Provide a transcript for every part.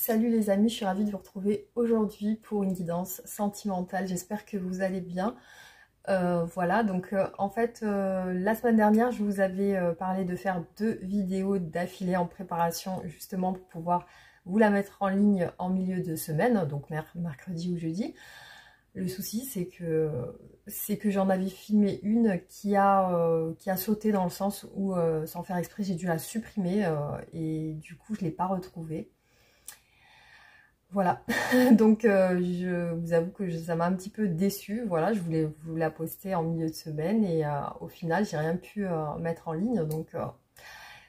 Salut les amis, je suis ravie de vous retrouver aujourd'hui pour une guidance sentimentale. J'espère que vous allez bien. Voilà, donc en fait, la semaine dernière, je vous avais parlé de faire 2 vidéos d'affilée en préparation justement pour pouvoir vous la mettre en ligne en milieu de semaine, donc mercredi ou jeudi. Le souci, c'est que j'en avais filmé une qui a sauté dans le sens où, sans faire exprès, j'ai dû la supprimer et du coup, je ne l'ai pas retrouvée. Voilà, donc je vous avoue que ça m'a un petit peu déçue. Voilà, je voulais vous la poster en milieu de semaine et au final, j'ai rien pu mettre en ligne. Donc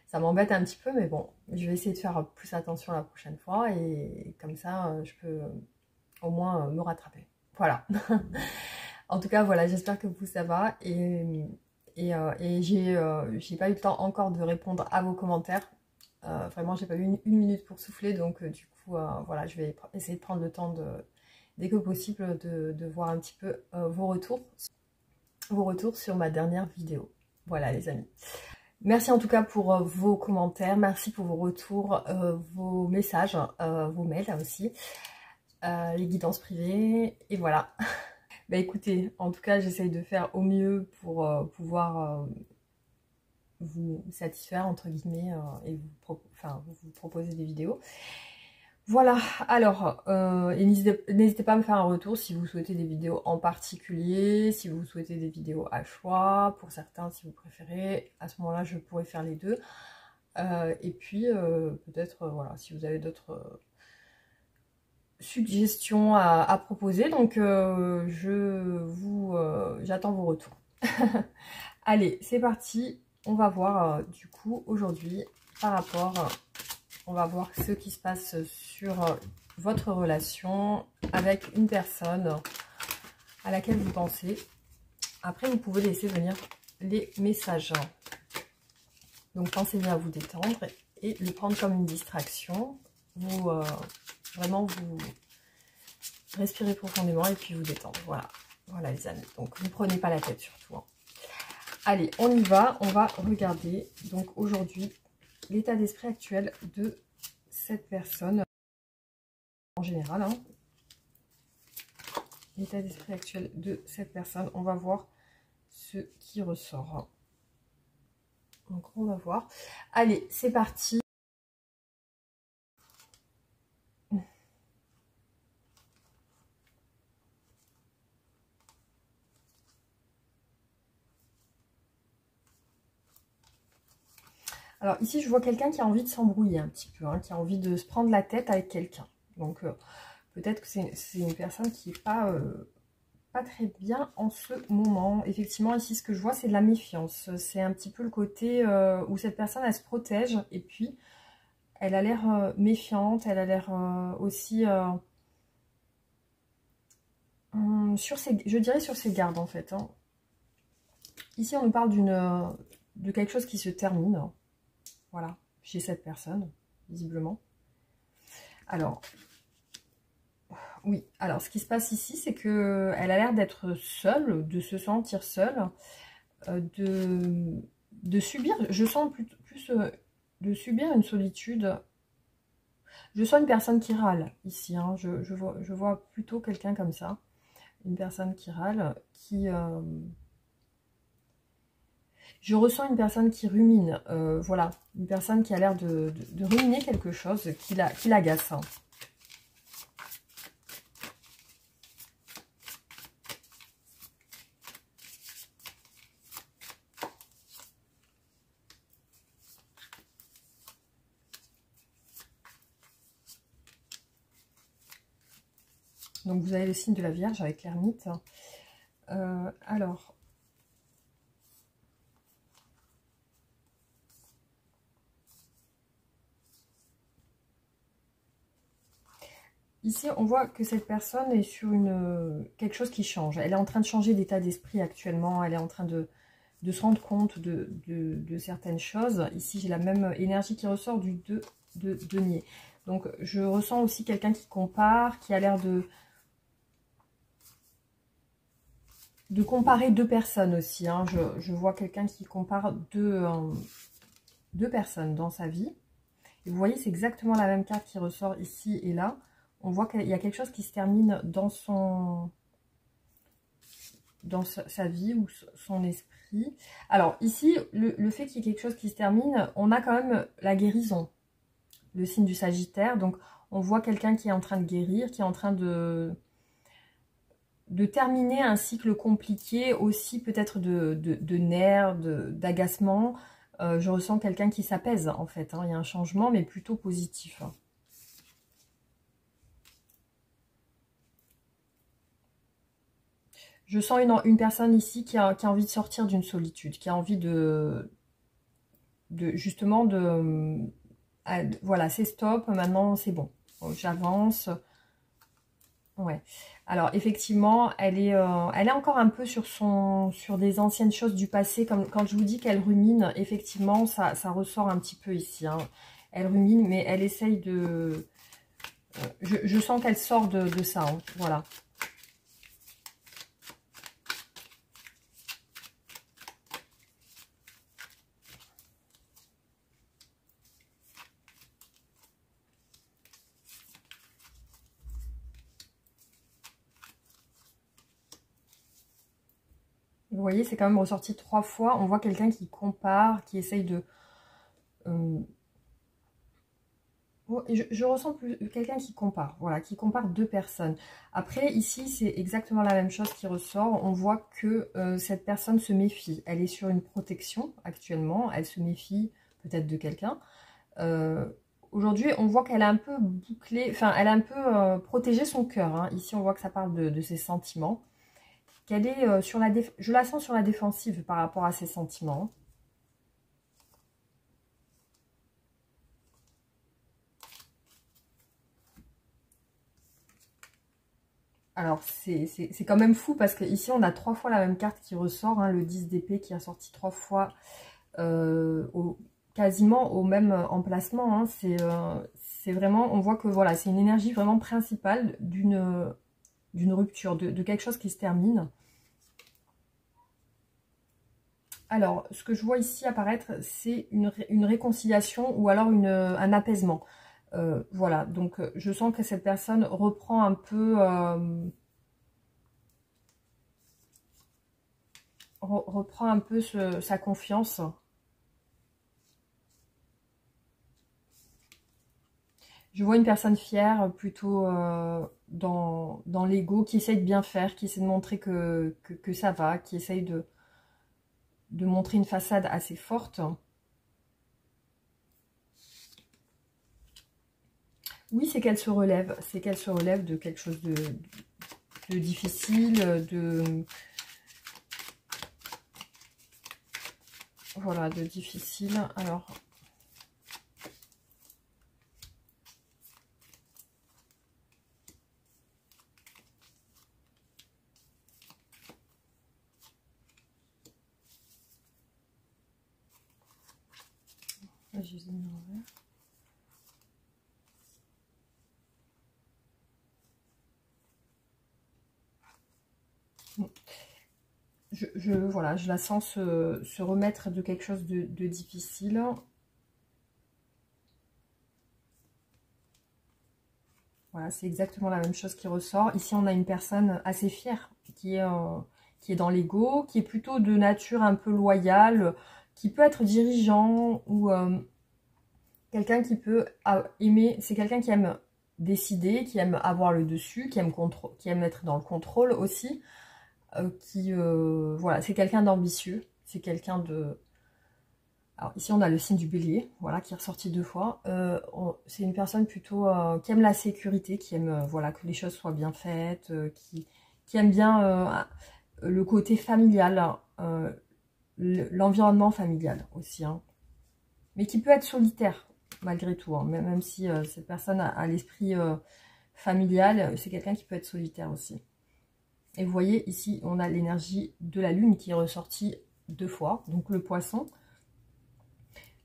ça m'embête un petit peu, mais bon, je vais essayer de faire plus attention la prochaine fois et comme ça, je peux au moins me rattraper. Voilà. En tout cas, voilà, j'espère que vous ça va et j'ai pas eu le temps encore de répondre à vos commentaires. Vraiment, j'ai pas eu une minute pour souffler, donc du coup, voilà, je vais essayer de prendre le temps dès que possible de voir un petit peu vos retours sur ma dernière vidéo. Voilà les amis. Merci en tout cas pour vos commentaires, merci pour vos retours, vos messages, vos mails aussi, les guidances privées, et voilà. Bah écoutez, en tout cas, j'essaye de faire au mieux pour pouvoir vous satisfaire entre guillemets et vous proposer des vidéos. Voilà, alors n'hésitez pas à me faire un retour si vous souhaitez des vidéos en particulier, si vous souhaitez des vidéos à choix, pour certains si vous préférez, à ce moment là je pourrais faire les deux. Et puis peut-être voilà, si vous avez d'autres suggestions à proposer, donc j'attends vos retours. Allez, c'est parti. On va voir du coup aujourd'hui on va voir ce qui se passe sur votre relation avec une personne à laquelle vous pensez. Après, vous pouvez laisser venir les messages. Donc, pensez bien à vous détendre et le prendre comme une distraction. Vraiment, vous respirez profondément et puis vous détendre. Voilà, voilà les amis. Donc, ne prenez pas la tête surtout. Hein. Allez, on y va. On va regarder donc aujourd'hui l'état d'esprit actuel de cette personne en général. Hein. L'état d'esprit actuel de cette personne. On va voir ce qui ressort. Donc, on va voir. Allez, c'est parti. Alors ici, je vois quelqu'un qui a envie de s'embrouiller un petit peu, hein, qui a envie de se prendre la tête avec quelqu'un. Donc peut-être que c'est une personne qui n'est pas très bien en ce moment. Effectivement, ici, ce que je vois, c'est de la méfiance. C'est un petit peu le côté où cette personne, elle se protège et puis elle a l'air méfiante, elle a l'air aussi je dirais sur ses gardes en fait. Hein. Ici, on nous parle de quelque chose qui se termine. Voilà, chez cette personne, visiblement. Alors, oui, alors ce qui se passe ici, c'est qu'elle a l'air d'être seule, de se sentir seule, de subir, je sens plus de subir une solitude. Je sens une personne qui râle ici, hein, je vois plutôt quelqu'un comme ça, une personne qui râle, je ressens une personne qui rumine, voilà, une personne qui a l'air de ruminer quelque chose qui l'agace. Hein. Donc vous avez le signe de la Vierge avec l'ermite. Alors... Ici, on voit que cette personne est sur quelque chose qui change. Elle est en train de changer d'état d'esprit actuellement. Elle est en train de se rendre compte de certaines choses. Ici, j'ai la même énergie qui ressort du 2 de denier. Donc, je ressens aussi quelqu'un qui compare, qui a l'air de comparer 2 personnes aussi. Hein. Je vois quelqu'un qui compare deux personnes dans sa vie. Et vous voyez, c'est exactement la même carte qui ressort ici et là. On voit qu'il y a quelque chose qui se termine dans sa vie ou son esprit. Alors ici, le fait qu'il y ait quelque chose qui se termine, on a quand même la guérison, le signe du Sagittaire. Donc on voit quelqu'un qui est en train de guérir, qui est en train de terminer un cycle compliqué, aussi peut-être de nerfs, d'agacement. Je ressens quelqu'un qui s'apaise en fait, hein. Il y a un changement mais plutôt positif, hein. Je sens une personne ici qui a envie de sortir d'une solitude, qui a envie justement voilà, c'est stop, maintenant c'est bon, j'avance. Ouais. Alors effectivement, elle est encore un peu sur des anciennes choses du passé, comme quand je vous dis qu'elle rumine, effectivement, ça ressort un petit peu ici, hein. Elle rumine, mais elle essaye de... je sens qu'elle sort de ça, hein. Voilà. Vous voyez, c'est quand même ressorti 3 fois. On voit quelqu'un qui compare, qui essaye de... je ressens plus quelqu'un qui compare, voilà, qui compare 2 personnes. Après, ici, c'est exactement la même chose qui ressort. On voit que cette personne se méfie. Elle est sur une protection actuellement. Elle se méfie peut-être de quelqu'un. Aujourd'hui, on voit qu'elle a un peu bouclé, enfin, elle a un peu protégé son cœur, hein. Ici, on voit que ça parle de ses sentiments. Qu'elle est sur la je la sens sur la défensive par rapport à ses sentiments. Alors, c'est quand même fou parce qu'ici, on a 3 fois la même carte qui ressort, hein, le 10 d'épée qui a sorti 3 fois quasiment au même emplacement, hein. C'est vraiment, on voit que voilà, c'est une énergie vraiment principale d'une rupture, de quelque chose qui se termine. Alors, ce que je vois ici apparaître, c'est une réconciliation ou alors un apaisement. Voilà, donc je sens que cette personne reprend un peu... reprend un peu sa confiance. Je vois une personne fière, plutôt dans l'ego, qui essaye de bien faire, qui essaie de montrer que ça va, qui essaye de montrer une façade assez forte. Oui, c'est qu'elle se relève de quelque chose de difficile, voilà, de difficile. Alors, je les ai mis en vert. Voilà, je la sens se remettre de quelque chose de difficile. Voilà, c'est exactement la même chose qui ressort. Ici, on a une personne assez fière qui est dans l'ego, qui est plutôt de nature un peu loyale, qui peut être dirigeant ou quelqu'un qui peut aimer. C'est quelqu'un qui aime décider, qui aime avoir le dessus, qui aime être dans le contrôle aussi. Voilà, c'est quelqu'un d'ambitieux, c'est quelqu'un de... Alors ici on a le signe du bélier, voilà, qui est ressorti 2 fois. C'est une personne plutôt qui aime la sécurité, qui aime voilà, que les choses soient bien faites, qui aime bien le côté familial, l'environnement familial aussi, hein. Mais qui peut être solitaire malgré tout, hein, même si cette personne a l'esprit familial, c'est quelqu'un qui peut être solitaire aussi. Et vous voyez, ici, on a l'énergie de la lune qui est ressortie 2 fois, donc le poisson.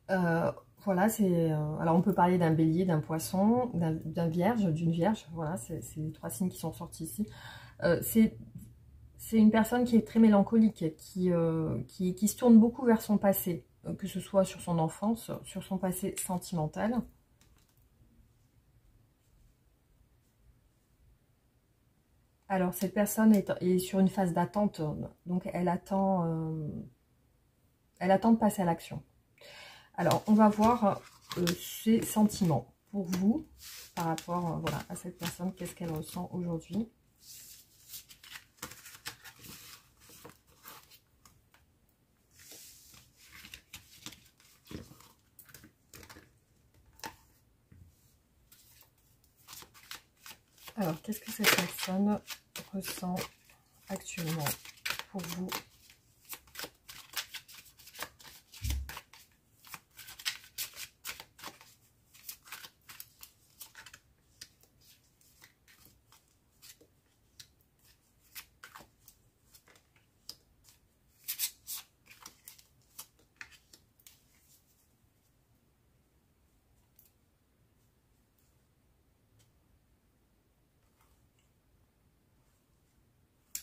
Voilà, c'est... alors, on peut parler d'un bélier, d'un poisson, d'un vierge, d'une vierge. Voilà, c'est les 3 signes qui sont sortis ici. C'est une personne qui est très mélancolique, qui se tourne beaucoup vers son passé, que ce soit sur son enfance, sur son passé sentimental. Alors, cette personne est sur une phase d'attente, donc elle attend de passer à l'action. Alors, on va voir ses sentiments pour vous par rapport voilà, à cette personne. Qu'est-ce qu'elle ressent aujourd'hui? Alors, qu'est-ce que cette personne ressent actuellement pour vous?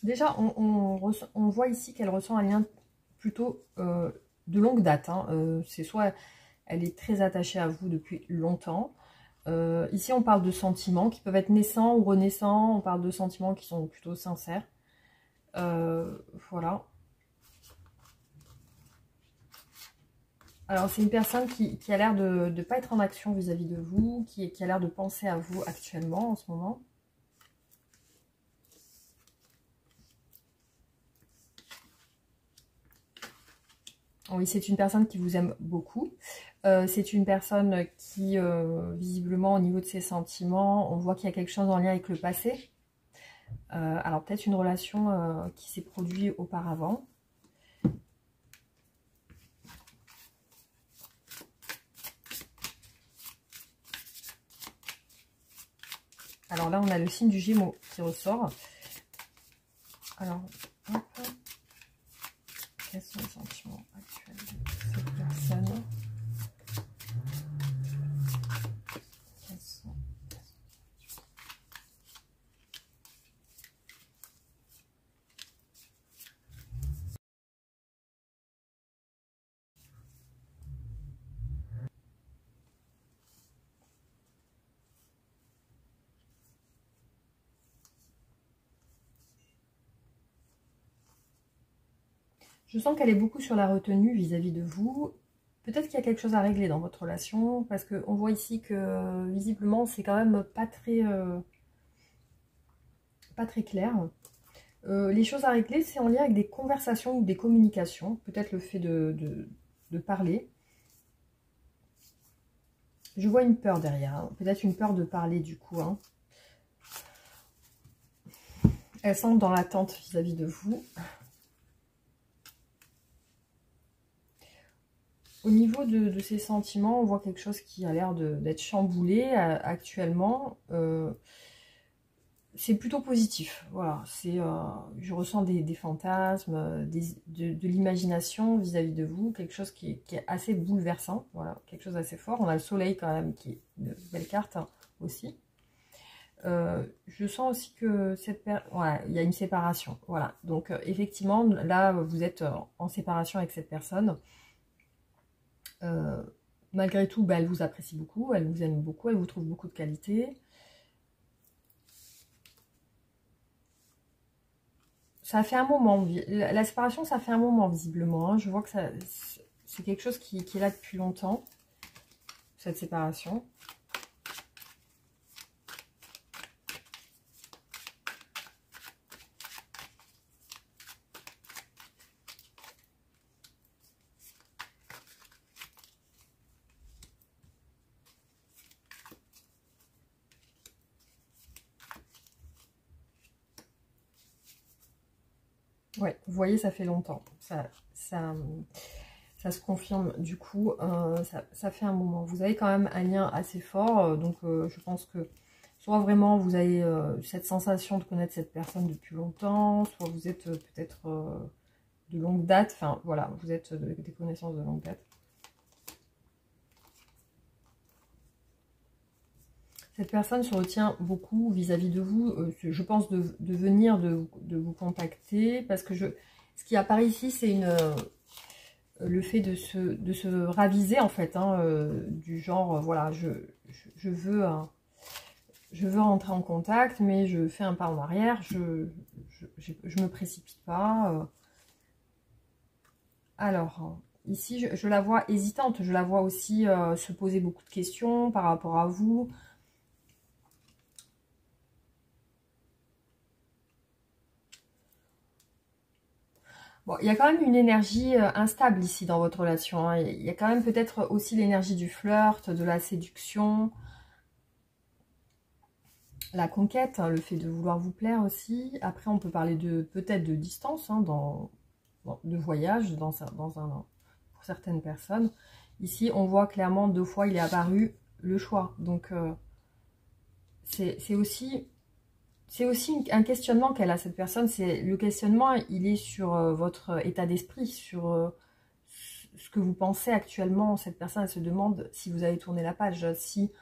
Déjà, on voit ici qu'elle ressent un lien plutôt de longue date. Hein. C'est soit elle est très attachée à vous depuis longtemps. Ici, on parle de sentiments qui peuvent être naissants ou renaissants. On parle de sentiments qui sont plutôt sincères. Voilà. Alors, c'est une personne qui a l'air de ne pas être en action vis-à-vis de vous, qui a l'air de penser à vous actuellement, en ce moment. Oui, c'est une personne qui vous aime beaucoup. C'est une personne qui, visiblement, au niveau de ses sentiments, on voit qu'il y a quelque chose en lien avec le passé. Alors, peut-être une relation qui s'est produite auparavant. Alors là, on a le signe du Gémeaux qui ressort. Alors, hop. Quels sont les sentiments actuels de cette personne? Quels sont... Je sens qu'elle est beaucoup sur la retenue vis-à-vis de vous. Peut-être qu'il y a quelque chose à régler dans votre relation, parce qu'on voit ici que, visiblement, c'est quand même pas très clair. Les choses à régler, c'est en lien avec des conversations ou des communications. Peut-être le fait de parler. Je vois une peur derrière. Hein. Peut-être une peur de parler, du coup. Hein. Elle semble dans l'attente vis-à-vis de vous. Au niveau de ses sentiments, on voit quelque chose qui a l'air d'être chamboulé actuellement. C'est plutôt positif. Voilà, je ressens des fantasmes, de l'imagination vis-à-vis de vous, quelque chose qui est assez bouleversant. Voilà, quelque chose d'assez fort. On a le soleil quand même, qui est une belle carte hein, aussi. Je sens aussi que voilà, il y a une séparation. Voilà, donc effectivement, là, vous êtes en séparation avec cette personne. Malgré tout, bah, elle vous apprécie beaucoup, elle vous aime beaucoup, elle vous trouve beaucoup de qualité. Ça fait un moment, la séparation, ça fait un moment visiblement. Hein. Je vois que c'est quelque chose qui est là depuis longtemps, cette séparation. Ouais, vous voyez, ça fait longtemps. Ça se confirme du coup, ça fait un moment. Vous avez quand même un lien assez fort, donc je pense que soit vraiment vous avez cette sensation de connaître cette personne depuis longtemps, soit vous êtes peut-être de longue date, enfin voilà, vous êtes des connaissances de longue date. Cette personne se retient beaucoup vis-à-vis de vous, je pense de venir de vous contacter, parce que ce qui apparaît ici, c'est le fait de se raviser en fait, hein, du genre, voilà, je veux je veux rentrer en contact, mais je fais un pas en arrière, je me précipite pas. Alors, ici, je la vois hésitante, je la vois aussi se poser beaucoup de questions par rapport à vous. Bon, il y a quand même une énergie instable ici dans votre relation, hein. Il y a quand même peut-être aussi l'énergie du flirt, de la séduction, la conquête, hein, le fait de vouloir vous plaire aussi. Après, on peut parler de peut-être de distance, hein, de voyage pour certaines personnes. Ici, on voit clairement 2 fois, il est apparu le choix. Donc, c'est aussi un questionnement qu'elle a, cette personne. Le questionnement, il est sur votre état d'esprit, sur ce que vous pensez actuellement. Cette personne, elle se demande si vous avez tourné la page, si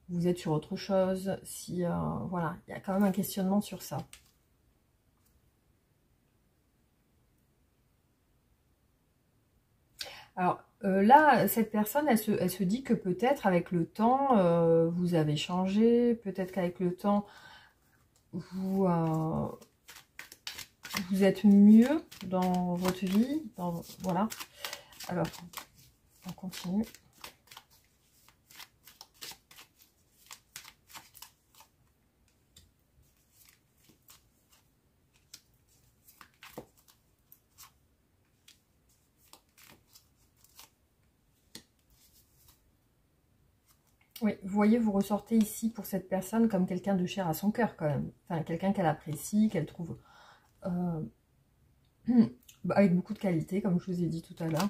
vous êtes sur autre chose, si voilà, il y a quand même un questionnement sur ça. Alors là, cette personne, elle se dit que peut-être avec le temps, vous avez changé, peut-être qu'avec le temps, vous, vous êtes mieux dans votre vie, voilà. Alors, on continue. Oui, vous voyez, vous ressortez ici pour cette personne comme quelqu'un de cher à son cœur quand même. Enfin, quelqu'un qu'elle apprécie, qu'elle trouve avec beaucoup de qualité, comme je vous ai dit tout à l'heure.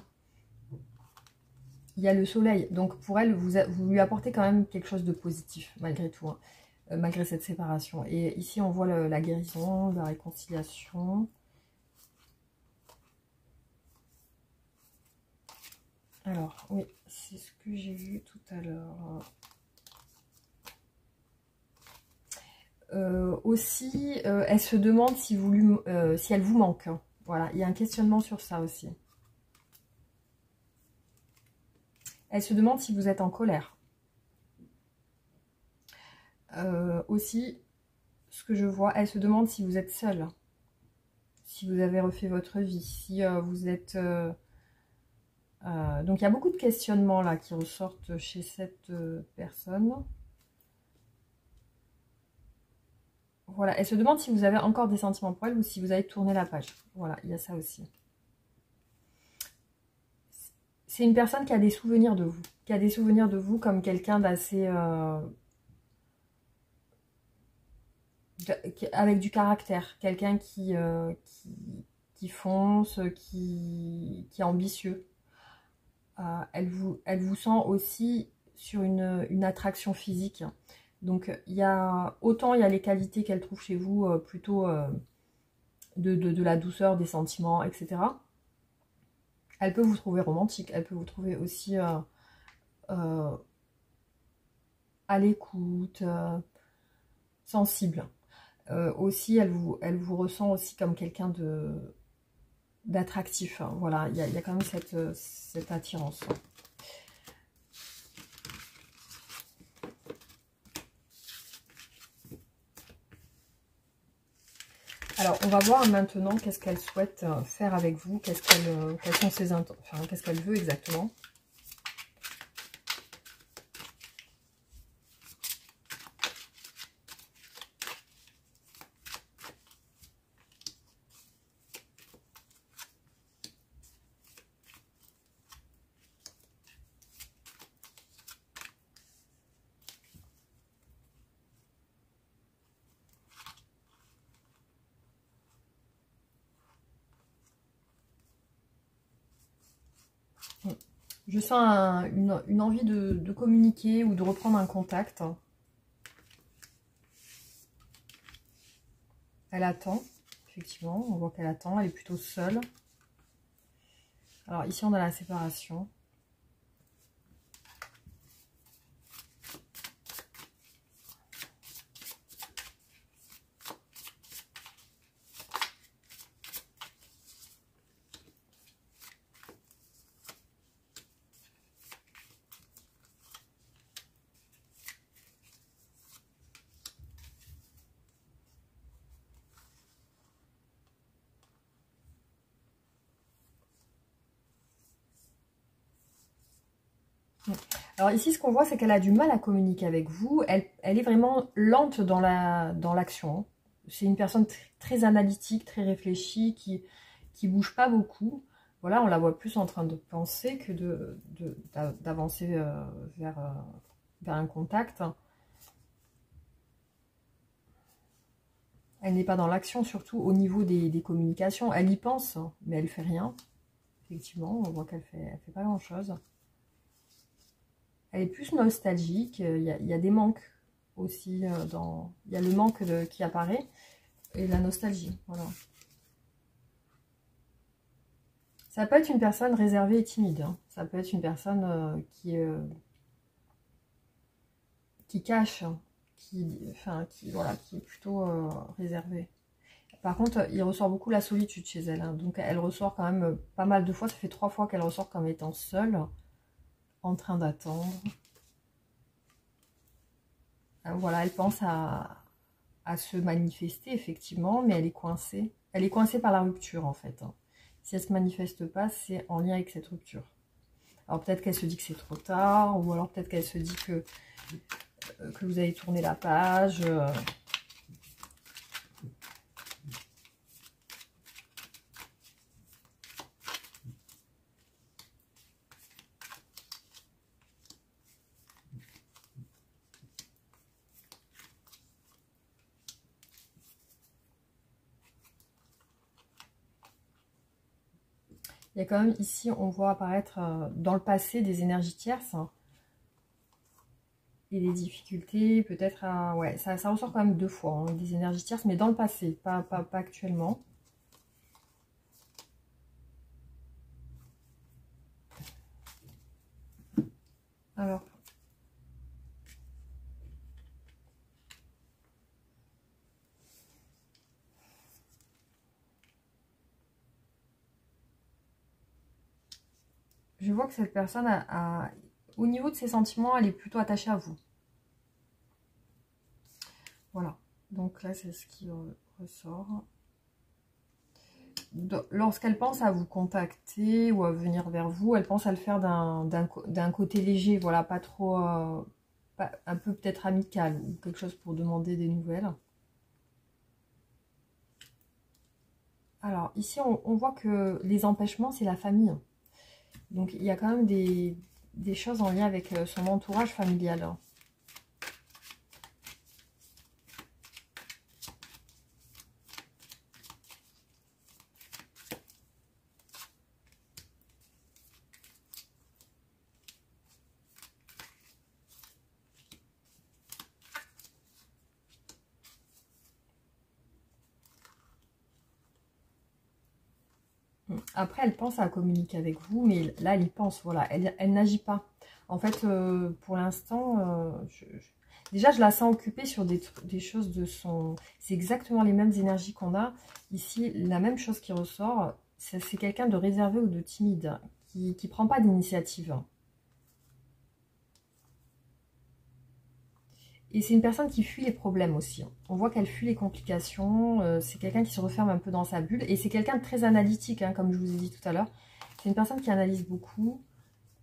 Il y a le soleil, donc pour elle, vous lui apportez quand même quelque chose de positif, malgré tout, hein, malgré cette séparation. Et ici, on voit la guérison, la réconciliation. Alors, oui, c'est ce que j'ai vu tout à l'heure. Aussi, elle se demande si elle vous manque, hein. Voilà, il y a un questionnement sur ça aussi. Elle se demande si vous êtes en colère. Aussi, ce que je vois, elle se demande si vous êtes seul, si vous avez refait votre vie, si vous êtes... donc, il y a beaucoup de questionnements là qui ressortent chez cette personne. Voilà, elle se demande si vous avez encore des sentiments pour elle ou si vous avez tourné la page. Voilà, il y a ça aussi. C'est une personne qui a des souvenirs de vous. Qui a des souvenirs de vous comme quelqu'un d'assez... avec du caractère. Quelqu'un qui fonce, qui est ambitieux. Elle vous sent aussi sur une attraction physique. Donc, autant il y a les qualités qu'elle trouve chez vous, plutôt de la douceur, des sentiments, etc. Elle peut vous trouver romantique, elle peut vous trouver aussi euh, à l'écoute, sensible. Aussi, elle vous ressent aussi comme quelqu'un d'attractif, hein. Voilà, il y a quand même cette attirance. Alors, on va voir maintenant qu'est-ce qu'elle souhaite faire avec vous, quelles sont ses intentions, enfin, qu'est-ce qu'elle veut exactement. Je sens une envie de communiquer ou de reprendre un contact. Elle attend, effectivement, on voit qu'elle attend, elle est plutôt seule. Alors ici on a la séparation. Alors ici, ce qu'on voit, c'est qu'elle a du mal à communiquer avec vous. Elle est vraiment lente dans l'action. C'est une personne très analytique, très réfléchie, qui bouge pas beaucoup. Voilà, on la voit plus en train de penser que d'avancer vers un contact. Elle n'est pas dans l'action, surtout au niveau des communications. Elle y pense, mais elle fait rien. Effectivement, on voit qu'elle fait pas grand-chose. Elle est plus nostalgique. Il y a des manques aussi. Il y a le manque qui apparaît et la nostalgie. Voilà. Ça peut être une personne réservée et timide. Hein. Ça peut être une personne qui cache, voilà, qui est plutôt réservée. Par contre, il ressort beaucoup la solitude chez elle. Hein. Donc, elle ressort quand même pas mal de fois. Ça fait 3 fois qu'elle ressort comme étant seule, en train d'attendre. Voilà, elle pense à se manifester, effectivement, mais elle est coincée. Elle est coincée par la rupture, en fait. Hein. Si elle ne se manifeste pas, c'est en lien avec cette rupture. Alors, peut-être qu'elle se dit que c'est trop tard, ou alors peut-être qu'elle se dit que vous avez tourné la page. Il y a quand même ici, on voit apparaître dans le passé des énergies tierces. Hein, et des difficultés, peut-être à... Ouais, ça ressort quand même 2 fois, hein, des énergies tierces, mais dans le passé, pas actuellement. Alors... Je vois que cette personne au niveau de ses sentiments, elle est plutôt attachée à vous. Voilà. Donc là, c'est ce qui ressort. Lorsqu'elle pense à vous contacter ou à venir vers vous, elle pense à le faire d'un côté léger, voilà, pas trop... un peu peut-être amical ou quelque chose pour demander des nouvelles. Alors, ici, on voit que les empêchements, c'est la famille. Donc, il y a quand même des choses en lien avec son entourage familial. Après, elle pense à communiquer avec vous, mais là, elle y pense, voilà. Elle n'agit pas. En fait, pour l'instant, déjà, je la sens occupée sur des choses de son... C'est exactement les mêmes énergies qu'on a. Ici, la même chose qui ressort, c'est quelqu'un de réservé ou de timide, qui ne prend pas d'initiative. Et c'est une personne qui fuit les problèmes aussi. On voit qu'elle fuit les complications. C'est quelqu'un qui se referme un peu dans sa bulle. Et c'est quelqu'un de très analytique, hein, comme je vous ai dit tout à l'heure. C'est une personne qui analyse beaucoup,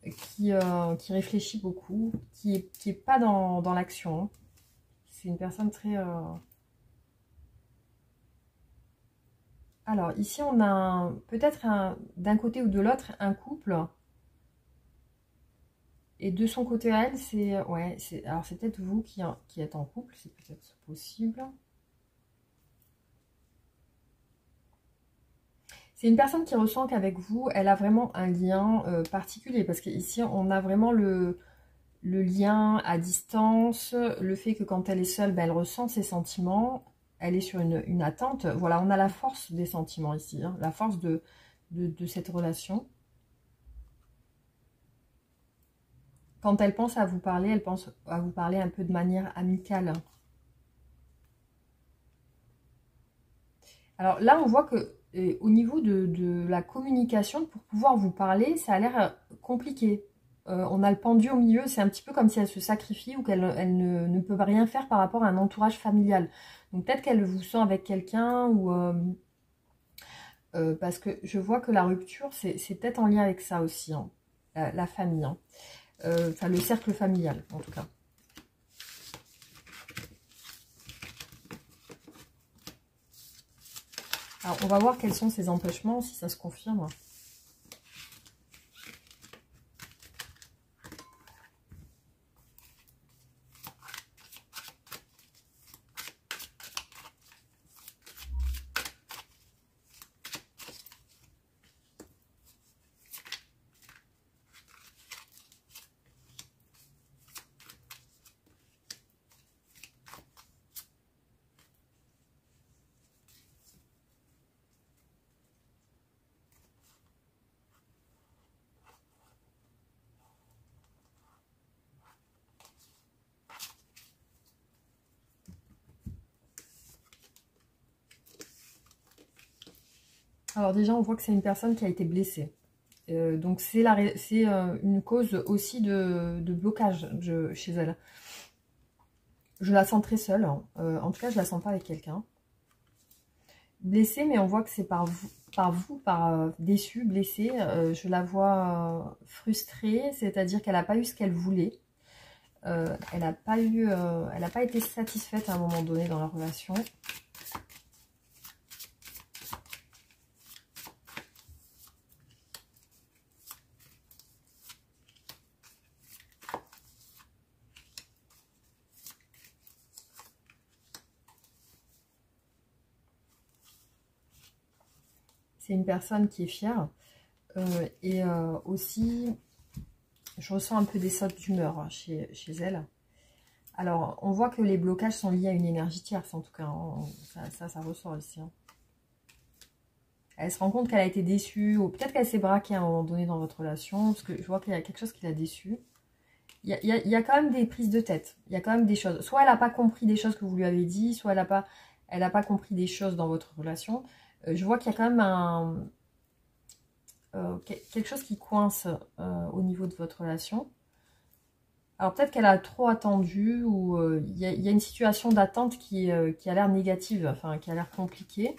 qui réfléchit beaucoup, qui est pas dans l'action. Hein. C'est une personne très... Alors, ici, on a peut-être d'un côté ou de l'autre un couple. Et de son côté à elle, c'est... Ouais, alors c'est peut-être vous qui êtes en couple, c'est peut-être possible. C'est une personne qui ressent qu'avec vous, elle a vraiment un lien particulier. Parce qu'ici, on a vraiment le lien à distance, le fait que quand elle est seule, ben, elle ressent ses sentiments. Elle est sur une attente. Voilà, on a la force des sentiments ici, hein, la force de cette relation. Quand elle pense à vous parler, elle pense à vous parler un peu de manière amicale. Alors là, on voit que au niveau de la communication, pour pouvoir vous parler, ça a l'air compliqué. On a le pendu au milieu, c'est un petit peu comme si elle se sacrifie ou qu'elle ne peut rien faire par rapport à un entourage familial. Donc peut-être qu'elle vous sent avec quelqu'un ou... parce que je vois que la rupture, c'est peut-être en lien avec ça aussi, hein, la famille. Hein. Enfin, le cercle familial, en tout cas. Alors, on va voir quels sont ces empêchements, si ça se confirme. Alors déjà, on voit que c'est une personne qui a été blessée. Donc c'est une cause aussi de blocage chez elle. Je la sens très seule. Hein. En tout cas, je la sens pas avec quelqu'un. Blessée, mais on voit que c'est par déçue, blessée. Je la vois frustrée, c'est-à-dire qu'elle n'a pas eu ce qu'elle voulait. Elle n'a pas été satisfaite à un moment donné dans la relation. C'est une personne qui est fière. Aussi, je ressens un peu des sautes d'humeur hein, chez elle. Alors, on voit que les blocages sont liés à une énergie tierce, en tout cas. Ça ressort ici. Hein. Elle se rend compte qu'elle a été déçue, ou peut-être qu'elle s'est braquée à un moment donné dans votre relation, parce que je vois qu'il y a quelque chose qui l'a déçue. Il y a quand même des prises de tête. Il y a quand même des choses. Soit elle n'a pas compris des choses que vous lui avez dit, soit elle n'a pas compris des choses dans votre relation. Je vois qu'il y a quand même quelque chose qui coince au niveau de votre relation. Alors peut-être qu'elle a trop attendu ou il y a une situation d'attente qui a l'air négative, enfin qui a l'air compliquée.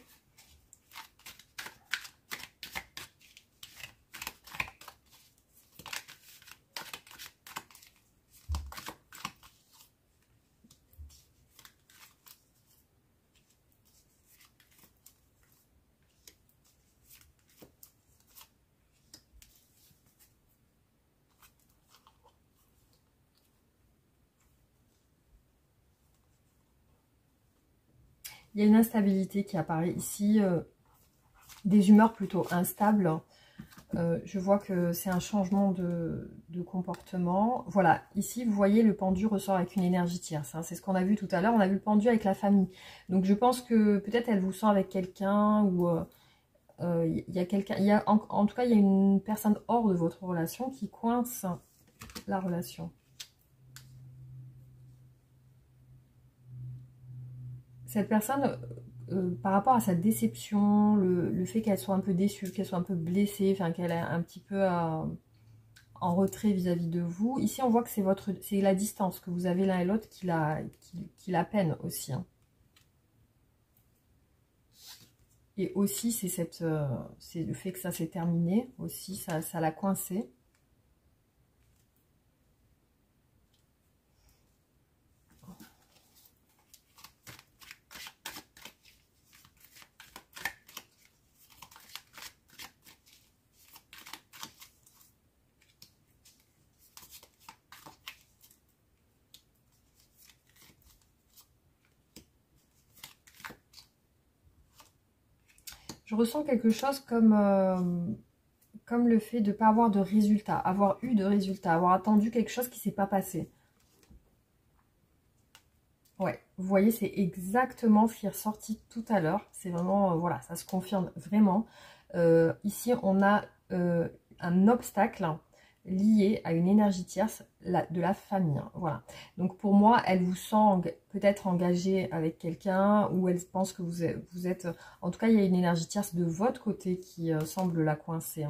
Il y a une instabilité qui apparaît ici, des humeurs plutôt instables. Je vois que c'est un changement de comportement. Voilà, ici, vous voyez, le pendu ressort avec une énergie tierce. Hein. C'est ce qu'on a vu tout à l'heure. On a vu le pendu avec la famille. Donc, je pense que peut-être elle vous sent avec quelqu'un ou il y a quelqu'un... En tout cas, il y a une personne hors de votre relation qui coince la relation. Cette personne... par rapport à sa déception, le fait qu'elle soit un peu déçue, qu'elle soit un peu blessée, enfin qu'elle est un petit peu en retrait vis-à-vis de vous. Ici, on voit que c'est la distance que vous avez l'un et l'autre qui la peine aussi. Hein. Et aussi, c'est le fait que ça s'est terminé aussi, ça l'a coincé. Je ressens quelque chose comme le fait de ne pas avoir de résultat, avoir eu de résultat, avoir attendu quelque chose qui ne s'est pas passé. Ouais, vous voyez, c'est exactement ce qui est ressorti tout à l'heure. C'est vraiment, voilà, ça se confirme vraiment. Ici, on a un obstacle lié à une énergie tierce de la famille. Hein, voilà. Donc, pour moi, elle vous sent peut-être engagée avec quelqu'un ou elle pense que vous êtes... En tout cas, il y a une énergie tierce de votre côté qui semble la coincer.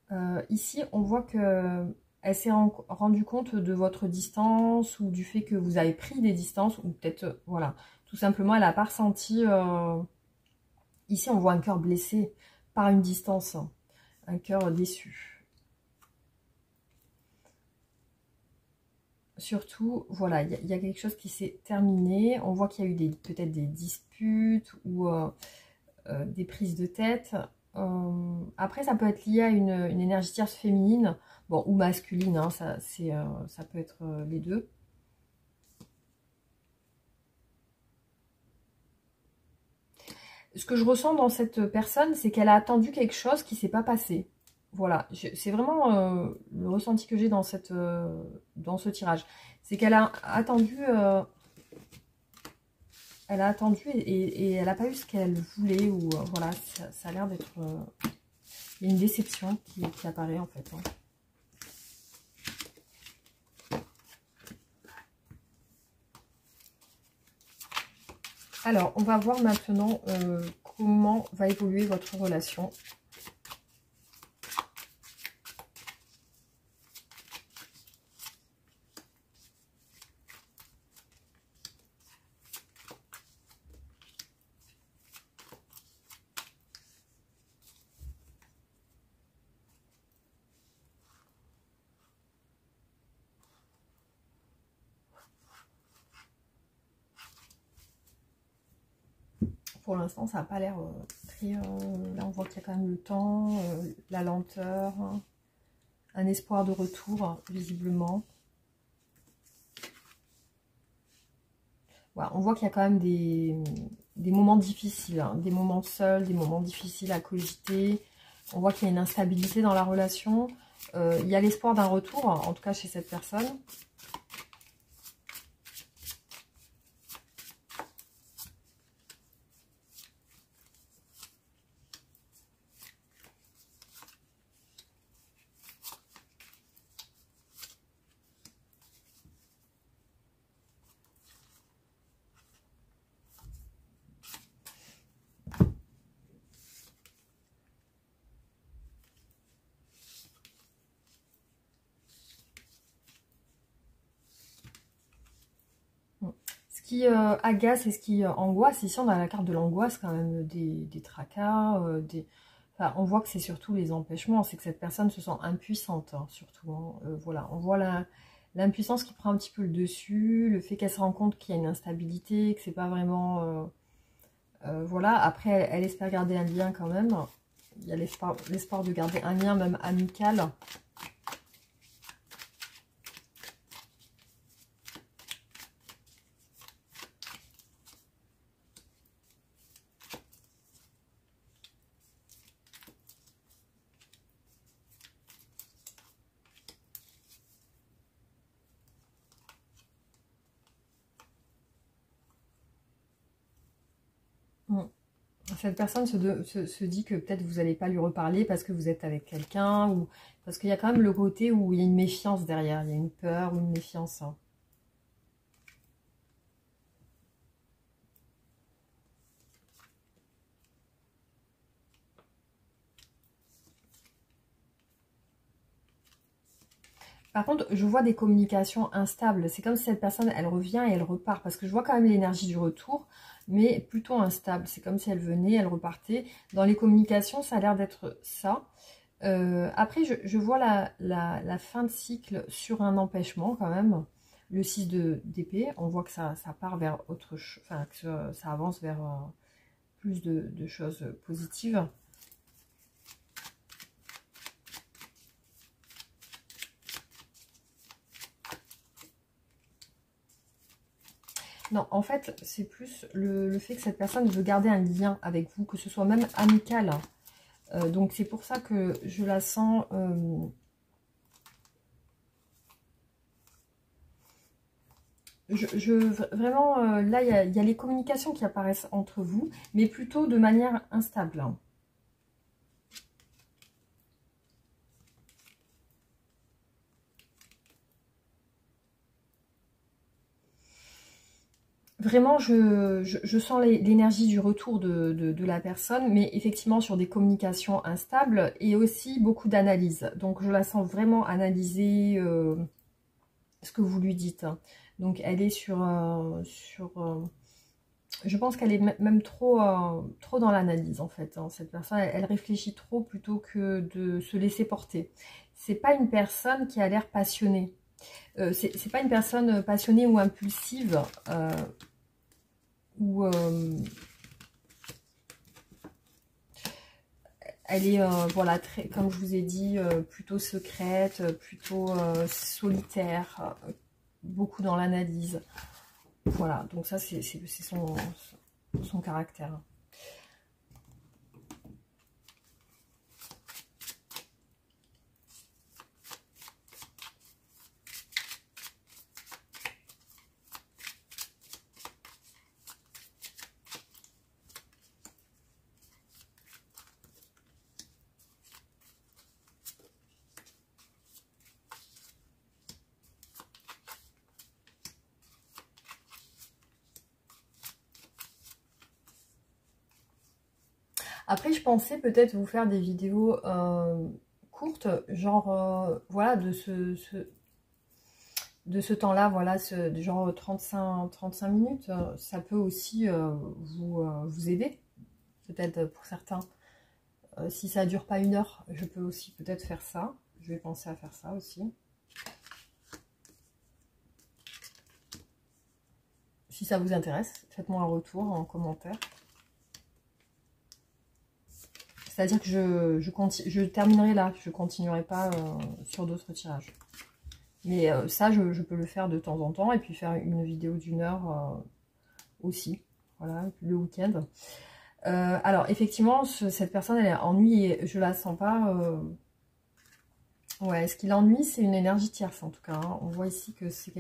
Hein. Ici, on voit que elle s'est rendue compte de votre distance ou du fait que vous avez pris des distances ou peut-être, voilà, tout simplement, elle n'a pas ressenti... Ici, on voit un cœur blessé par une distance, un cœur déçu. surtout, voilà, il y a quelque chose qui s'est terminé. On voit qu'il y a eu peut-être des disputes ou des prises de tête. Après, ça peut être lié à une énergie tierce féminine, bon, ou masculine, hein, ça peut être les deux. Ce que je ressens dans cette personne, c'est qu'elle a attendu quelque chose qui ne s'est pas passé. Voilà, c'est vraiment le ressenti que j'ai dans ce tirage. C'est qu'elle a attendu, et elle n'a pas eu ce qu'elle voulait. Ou voilà, ça a l'air d'être... il y a une déception qui apparaît en fait. Hein. Alors, on va voir maintenant comment va évoluer votre relation. Pour l'instant, ça n'a pas l'air très... là, on voit qu'il y a quand même le temps, la lenteur, hein, un espoir de retour, visiblement. Voilà, on voit qu'il y a quand même des moments difficiles, hein, des moments seuls, des moments difficiles à cogiter. On voit qu'il y a une instabilité dans la relation. Il y a l'espoir d'un retour, en tout cas chez cette personne. Ce qui agace et ce qui angoisse, ici on a la carte de l'angoisse quand même, des tracas, enfin, on voit que c'est surtout les empêchements, c'est que cette personne se sent impuissante, hein, surtout. Hein. Voilà, on voit l'impuissance qui prend un petit peu le dessus, le fait qu'elle se rend compte qu'il y a une instabilité, que c'est pas vraiment... voilà, après elle espère garder un lien quand même, il y a l'espoir de garder un lien même amical. Cette personne se dit que peut-être vous n'allez pas lui reparler parce que vous êtes avec quelqu'un, ou parce qu'il y a quand même le côté où il y a une méfiance derrière, il y a une peur ou une méfiance. Hein. Par contre, je vois des communications instables. C'est comme si cette personne, elle revient et elle repart. Parce que je vois quand même l'énergie du retour, mais plutôt instable. C'est comme si elle venait, elle repartait. Dans les communications, ça a l'air d'être ça. Après, je vois la fin de cycle sur un empêchement quand même. Le 6 d'épée, on voit que ça part vers autre chose, enfin que ça avance vers plus de choses positives. Non, en fait, c'est plus le fait que cette personne veut garder un lien avec vous, que ce soit même amical. Donc c'est pour ça que je la sens... vraiment, là, il y a les communications qui apparaissent entre vous, mais plutôt de manière instable. Vraiment, je sens l'énergie du retour de la personne, mais effectivement sur des communications instables et aussi beaucoup d'analyse. Donc, je la sens vraiment analyser ce que vous lui dites. Donc, elle est je pense qu'elle est même trop dans l'analyse, en fait. Hein. Cette personne, elle réfléchit trop plutôt que de se laisser porter. C'est pas une personne qui a l'air passionnée. C'est pas une personne passionnée ou impulsive, ou elle est, voilà, très, comme je vous ai dit, plutôt secrète, plutôt solitaire, beaucoup dans l'analyse. Voilà, donc ça c'est son caractère. Après, je pensais peut-être vous faire des vidéos courtes, genre, voilà, de ce temps-là, voilà, genre 35 minutes. Ça peut aussi vous aider, peut-être pour certains. Si ça dure pas 1 heure, je peux aussi peut-être faire ça. Je vais penser à faire ça aussi. Si ça vous intéresse, faites-moi un retour en commentaire. C'est-à-dire que je terminerai là, je continuerai pas sur d'autres tirages. Mais ça, je peux le faire de temps en temps et puis faire une vidéo d'1 heure aussi, voilà, le week-end. Alors, effectivement, cette personne, elle est ennuyée, je la sens pas... Ouais, ce qui l'ennuie, c'est une énergie tierce, en tout cas. Hein. On voit ici que c'est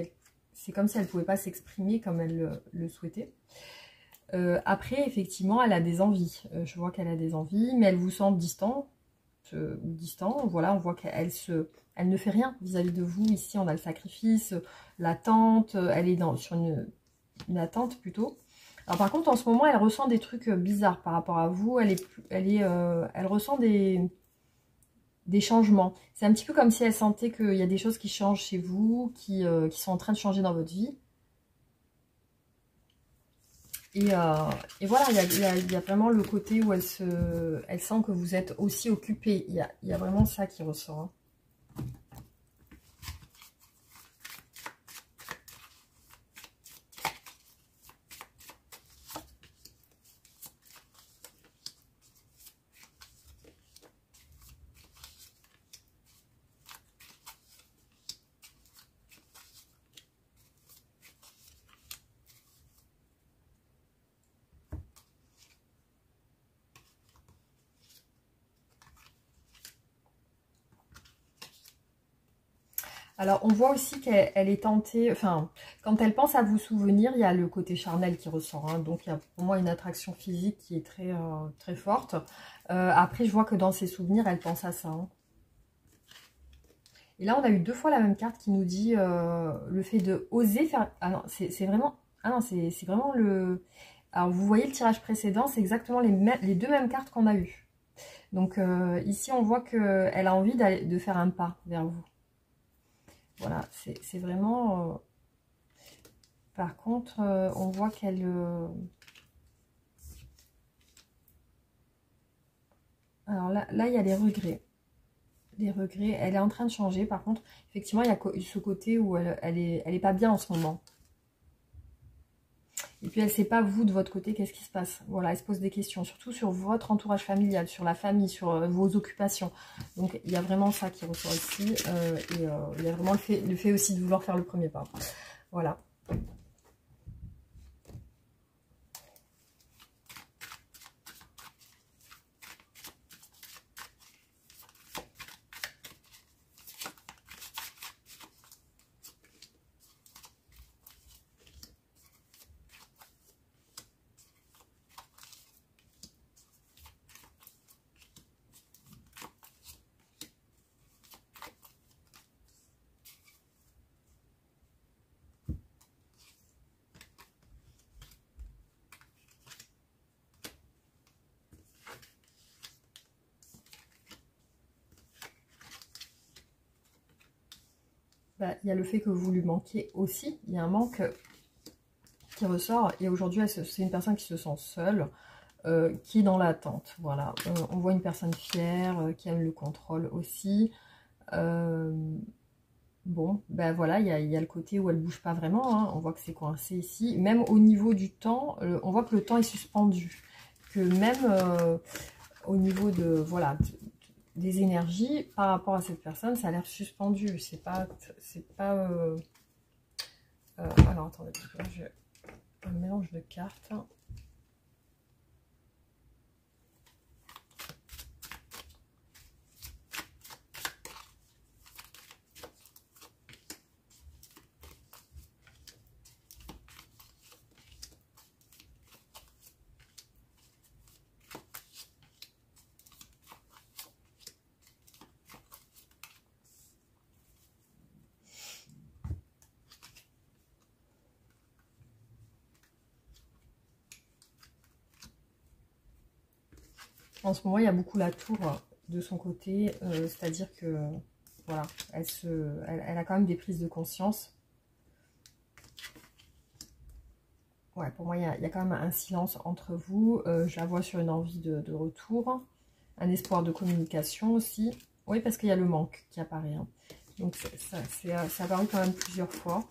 comme si elle ne pouvait pas s'exprimer comme elle le souhaitait. Après, effectivement, elle a des envies. Je vois qu'elle a des envies, mais elle vous semble distant. Distant, voilà, on voit qu'elle ne fait rien vis-à-vis de vous. Ici, on a le sacrifice, l'attente. Elle est sur une attente plutôt. Alors, par contre, en ce moment, elle ressent des trucs bizarres par rapport à vous. Elle ressent des changements. C'est un petit peu comme si elle sentait qu'il y a des choses qui changent chez vous, qui sont en train de changer dans votre vie. Et voilà, il y a vraiment le côté où elle sent que vous êtes aussi occupé. Il y a vraiment ça qui ressort. Hein. Alors, on voit aussi qu'elle est tentée, enfin, quand elle pense à vous souvenir, il y a le côté charnel qui ressort. Hein, donc, il y a pour moi une attraction physique qui est très, très forte. Après, je vois que dans ses souvenirs, elle pense à ça. Hein. Et là, on a eu 2 fois la même carte qui nous dit le fait de oser faire... Ah non, c'est vraiment... Ah non, c'est vraiment le... Alors, vous voyez le tirage précédent, c'est exactement les 2 mêmes cartes qu'on a eues. Donc, ici, on voit qu'elle a envie de faire un pas vers vous. Voilà, c'est vraiment... Par contre, on voit qu'elle... Alors là, il y a les regrets. Les regrets, elle est en train de changer. Par contre, effectivement, il y a ce côté où elle est pas bien en ce moment. Et puis, elle ne sait pas, vous, de votre côté, qu'est-ce qui se passe. Voilà, elle se pose des questions, surtout sur votre entourage familial, sur la famille, sur vos occupations. Donc, il y a vraiment ça qui ressort ici. Et il y a vraiment le fait aussi de vouloir faire le premier pas. Voilà. Bah, il y a le fait que vous lui manquiez aussi. Il y a un manque qui ressort. Et aujourd'hui, c'est une personne qui se sent seule, qui est dans l'attente. Voilà. On voit une personne fière, qui aime le contrôle aussi. Bon, ben voilà, il y a le côté où elle bouge pas vraiment, hein. On voit que c'est coincé ici. Même au niveau du temps, on voit que le temps est suspendu. Que même au niveau de, voilà, des énergies, par rapport à cette personne, ça a l'air suspendu. C'est pas... alors, attendez, parce que là, j'ai un mélange de cartes. En ce moment, il y a beaucoup la tour de son côté, c'est-à-dire que, voilà, elle a quand même des prises de conscience. Ouais, pour moi, il y a quand même un silence entre vous. Je la vois sur une envie de retour, un espoir de communication aussi. Oui, parce qu'il y a le manque qui apparaît, hein. Donc, c'est apparu quand même plusieurs fois.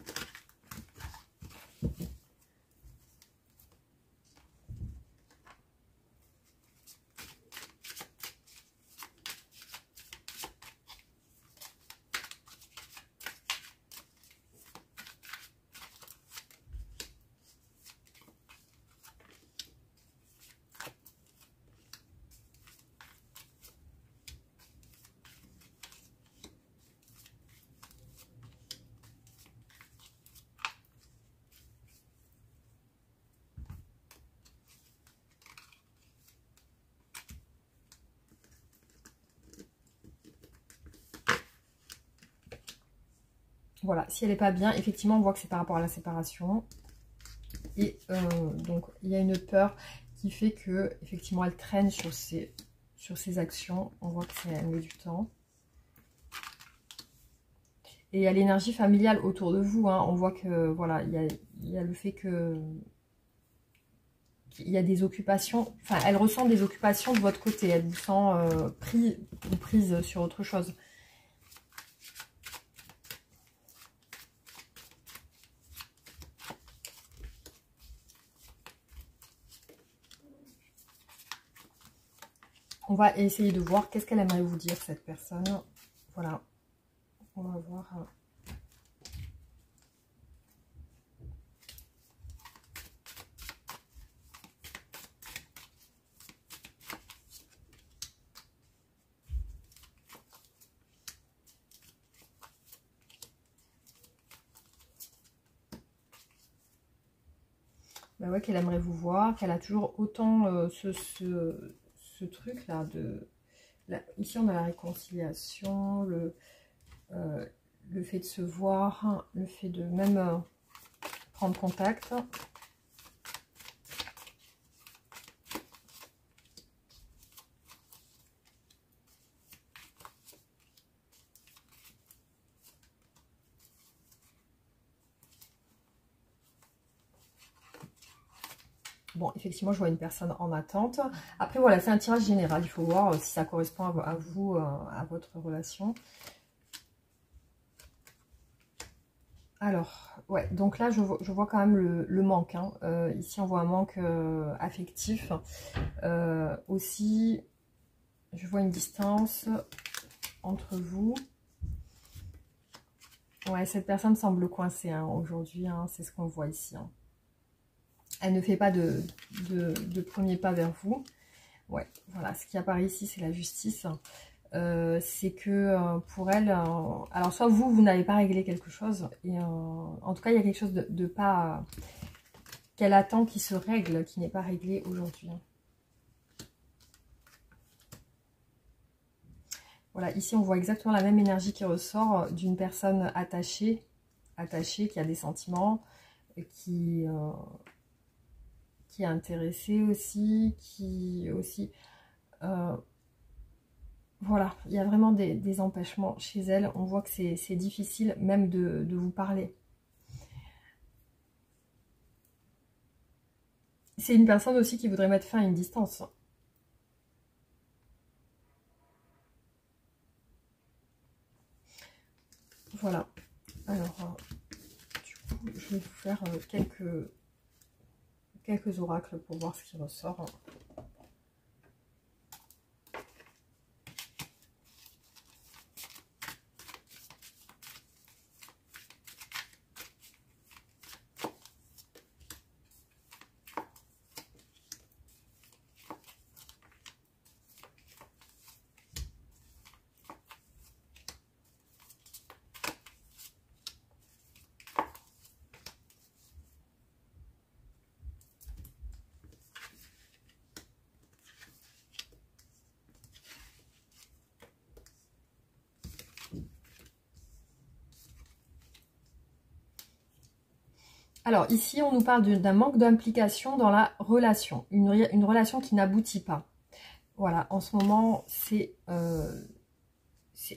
Voilà, si elle n'est pas bien, effectivement, on voit que c'est par rapport à la séparation. Et donc, il y a une peur qui fait que, effectivement, elle traîne sur ses actions. On voit qu'elle met du temps. Et il y a l'énergie familiale autour de vous, hein. On voit que, voilà, il y a le fait que il y a des occupations, enfin, elle ressent des occupations de votre côté. Elle vous sent prise sur autre chose. On va essayer de voir qu'est-ce qu'elle aimerait vous dire, cette personne. Voilà. On va voir. Bah ouais, qu'elle aimerait vous voir, qu'elle a toujours autant ce truc-là de... Là, ici, on a la réconciliation, le fait de se voir, le fait de même prendre contact. Bon, effectivement, je vois une personne en attente. Après, voilà, c'est un tirage général. Il faut voir si ça correspond à vous, à votre relation. Alors, ouais, donc là, je vois quand même le manque, hein. Ici, on voit un manque affectif. Aussi, je vois une distance entre vous. Ouais, cette personne semble coincée, hein, aujourd'hui, hein, c'est ce qu'on voit ici, hein. Elle ne fait pas de premier pas vers vous. Ouais, voilà, ce qui apparaît ici, c'est la justice. C'est que pour elle, alors soit vous n'avez pas réglé quelque chose, et en tout cas, il y a quelque chose de pas... qu'elle attend qui se règle, qui n'est pas réglé aujourd'hui. Voilà, ici, on voit exactement la même énergie qui ressort d'une personne attachée, qui a des sentiments, qui est intéressée aussi, qui aussi... voilà, il y a vraiment des empêchements chez elle. On voit que c'est difficile même de vous parler. C'est une personne aussi qui voudrait mettre fin à une distance. Voilà. Alors, du coup, je vais vous faire quelques oracles pour voir ce qui ressort. Alors ici, on nous parle d'un manque d'implication dans la relation, une relation qui n'aboutit pas. Voilà, en ce moment, il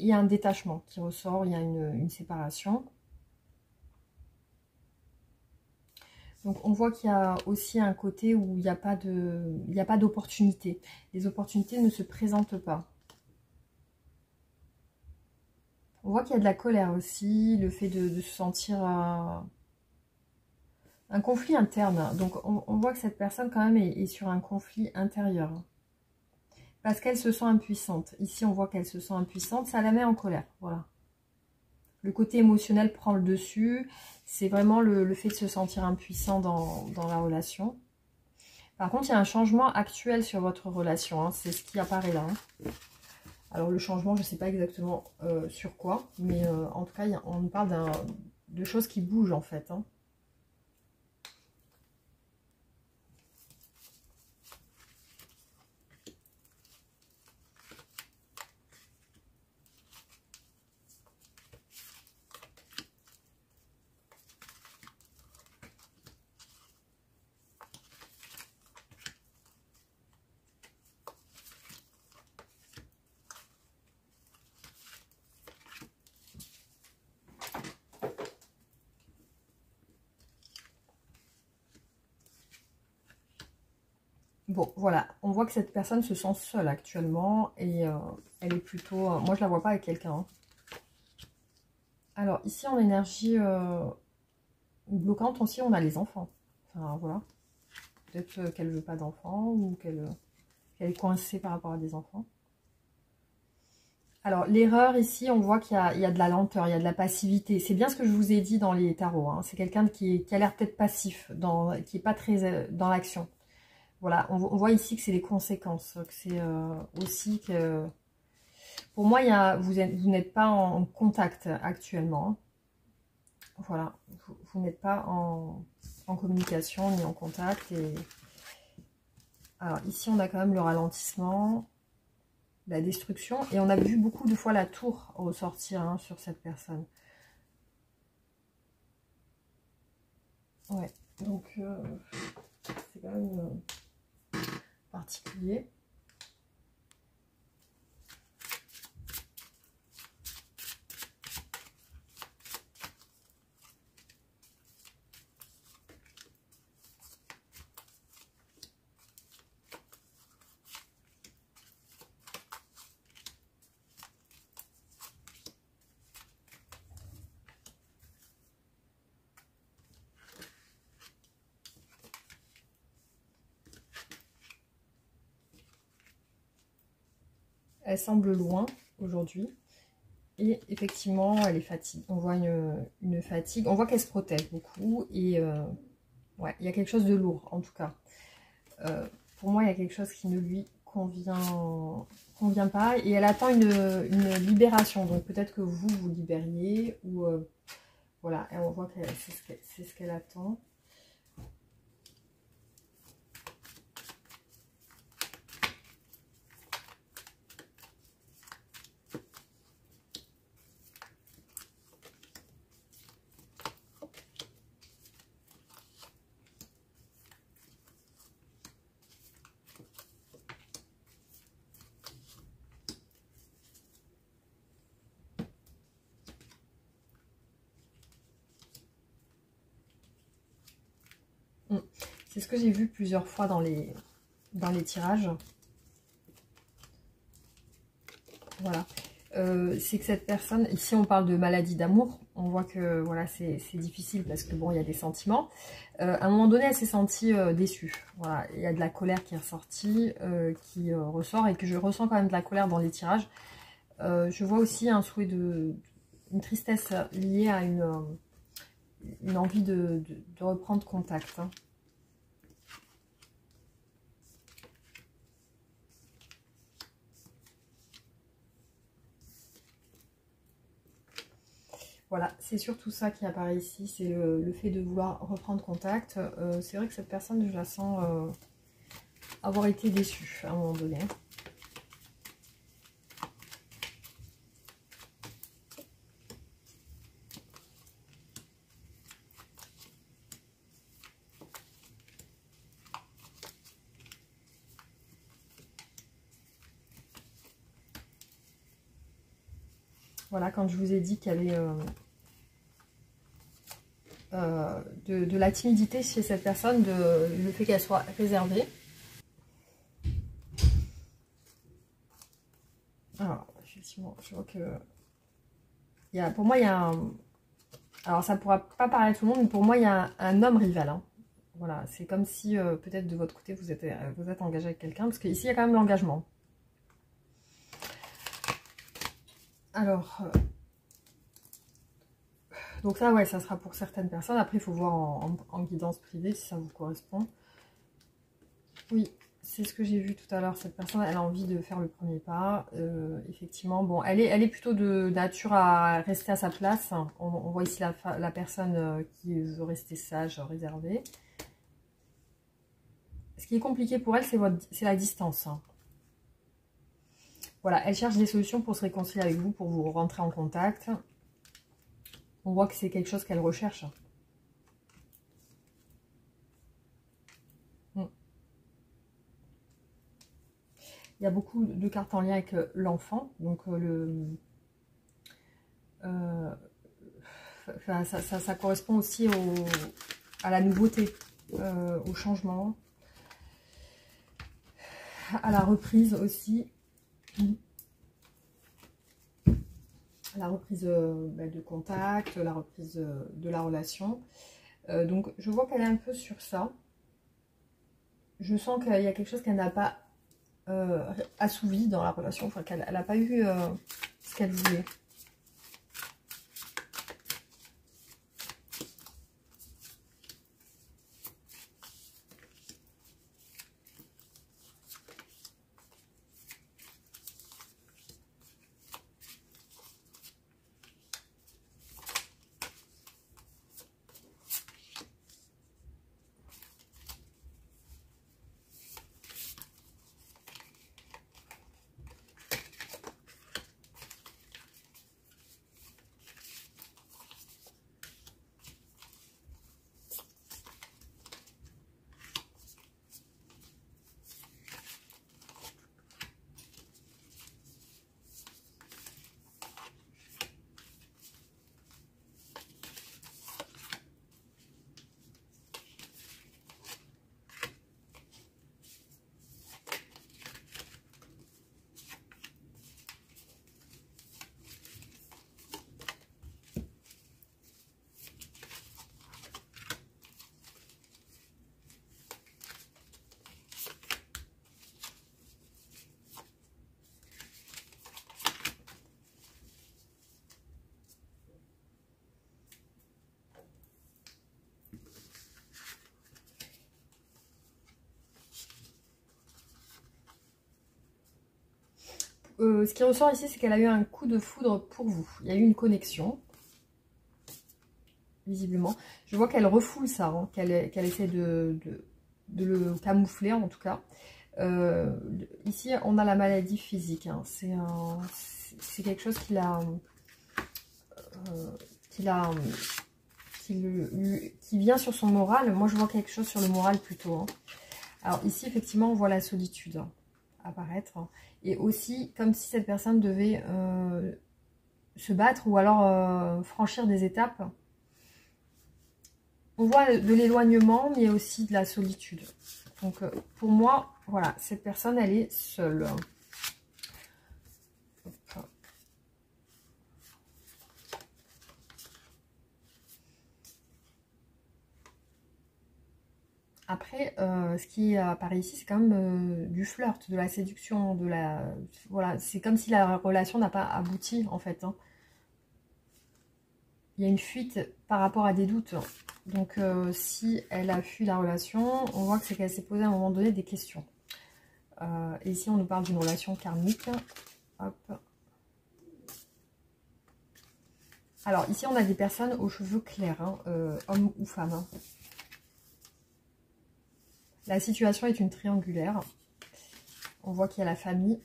y a un détachement qui ressort, il y a une séparation. Donc on voit qu'il y a aussi un côté où il n'y a pas d'opportunité. Les opportunités ne se présentent pas. On voit qu'il y a de la colère aussi, le fait de se sentir un conflit interne. Donc on voit que cette personne quand même est sur un conflit intérieur. Parce qu'elle se sent impuissante. Ici on voit qu'elle se sent impuissante, ça la met en colère. Voilà. Le côté émotionnel prend le dessus. C'est vraiment le fait de se sentir impuissant dans la relation. Par contre, il y a un changement actuel sur votre relation. Hein. C'est ce qui apparaît là. Hein. Alors, le changement, je ne sais pas exactement sur quoi. Mais en tout cas, on nous parle de choses qui bougent en fait. Hein. Bon, voilà, on voit que cette personne se sent seule actuellement et elle est plutôt... moi, je la vois pas avec quelqu'un. Hein. Alors, ici, en énergie bloquante aussi, on a les enfants. Enfin, voilà. Peut-être qu'elle veut pas d'enfants ou qu'elle est coincée par rapport à des enfants. Alors, l'erreur ici, on voit qu'il y a de la lenteur, il y a de la passivité. C'est bien ce que je vous ai dit dans les tarots. Hein. C'est quelqu'un qui a l'air peut-être passif, qui n'est pas très dans l'action. Voilà, on voit ici que c'est les conséquences, que c'est aussi que... Pour moi, vous n'êtes pas en contact actuellement. Hein. Voilà, vous n'êtes pas en communication ni en contact. Alors ici, on a quand même le ralentissement, la destruction. Et on a vu beaucoup de fois la tour ressortir hein, sur cette personne. Ouais, donc c'est quand même... particulier. Elle semble loin aujourd'hui. Et effectivement, elle est fatiguée. On voit une fatigue. On voit qu'elle se protège beaucoup. Et ouais, il y a quelque chose de lourd, en tout cas. Pour moi, il y a quelque chose qui ne lui convient pas. Et elle attend une libération. Donc peut-être que vous libériez. Ou voilà, et on voit que c'est ce qu'elle attend. C'est ce que j'ai vu plusieurs fois dans les tirages. Voilà. C'est que cette personne, ici on parle de maladie d'amour, On voit que voilà, c'est difficile parce que bon, il y a des sentiments. À un moment donné, elle s'est sentie déçue. Voilà, il y a de la colère qui est ressortie, qui ressort et que je ressens quand même de la colère dans les tirages. Je vois aussi un souhait une tristesse liée à une envie de reprendre contact. Hein. Voilà, c'est surtout ça qui apparaît ici, c'est le fait de vouloir reprendre contact. C'est vrai que cette personne, je la sens avoir été déçue à un moment donné. Voilà, quand je vous ai dit qu'il y avait de la timidité chez cette personne, le fait qu'elle soit réservée. Alors, effectivement, je vois que... pour moi, il y a un... Alors, ça ne pourra pas parler à tout le monde, mais pour moi, il y a un homme rival. Hein. Voilà, c'est comme si, peut-être de votre côté, vous êtes engagé avec quelqu'un, parce qu'ici, il y a quand même l'engagement. Alors... donc ça, ouais, ça sera pour certaines personnes. Après, il faut voir en guidance privée si ça vous correspond. Oui, c'est ce que j'ai vu tout à l'heure. Cette personne, elle a envie de faire le premier pas. Effectivement, bon, elle est plutôt de nature à rester à sa place. On voit ici la personne qui veut rester sage, réservée. Ce qui est compliqué pour elle, c'est la distance. Voilà, elle cherche des solutions pour se réconcilier avec vous, pour vous rentrer en contact. On voit que c'est quelque chose qu'elle recherche. Il y a beaucoup de cartes en lien avec l'enfant. Donc, ça correspond aussi à la nouveauté, au changement, à la reprise aussi. La reprise de contact, la reprise de la relation. Donc, je vois qu'elle est un peu sur ça. Je sens qu'il y a quelque chose qu'elle n'a pas assouvi dans la relation, enfin qu'elle n'a pas eu ce qu'elle voulait. Ce qui ressort ici, c'est qu'elle a eu un coup de foudre pour vous. Il y a eu une connexion, visiblement. Je vois qu'elle refoule ça, hein, qu'elle essaie de le camoufler, en tout cas. Ici, on a la maladie physique. Hein. C'est quelque chose qui vient sur son moral. Moi, je vois quelque chose sur le moral plutôt. Hein. Alors ici, effectivement, on voit la solitude apparaître. Et aussi, comme si cette personne devait se battre ou alors franchir des étapes. On voit de l'éloignement, mais aussi de la solitude. Donc, pour moi, voilà, cette personne, elle est seule. Après, ce qui apparaît ici, c'est quand même du flirt, de la séduction, de la... Voilà, c'est comme si la relation n'a pas abouti, en fait. Hein. Il y a une fuite par rapport à des doutes. Donc, si elle a fui la relation, on voit que c'est qu'elle s'est posé à un moment donné des questions. Et ici, on nous parle d'une relation karmique. Hop. Alors, ici, on a des personnes aux cheveux clairs, hein, hommes ou femmes. Hein. La situation est une triangulaire. On voit qu'il y a la famille.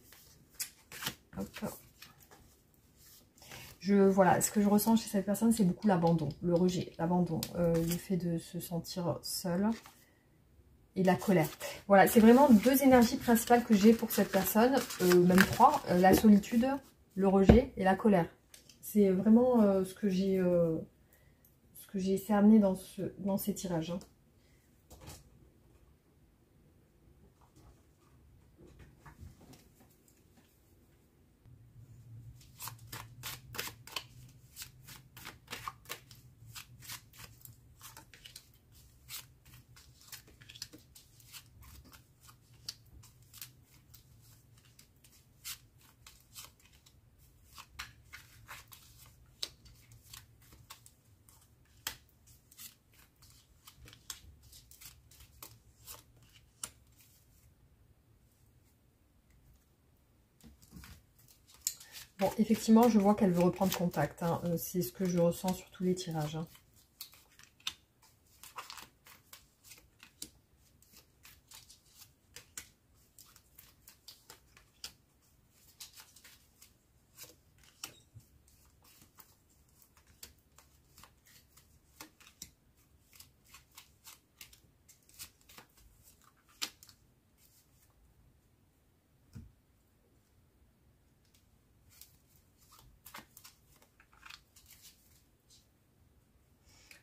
Hop. Voilà, ce que je ressens chez cette personne, c'est beaucoup l'abandon, le rejet, l'abandon, le fait de se sentir seul et la colère. Voilà, c'est vraiment deux énergies principales que j'ai pour cette personne, même trois, la solitude, le rejet et la colère. C'est vraiment ce que j'ai cerné dans ces tirages. Hein. Bon, effectivement, je vois qu'elle veut reprendre contact. Hein. C'est ce que je ressens sur tous les tirages. Hein.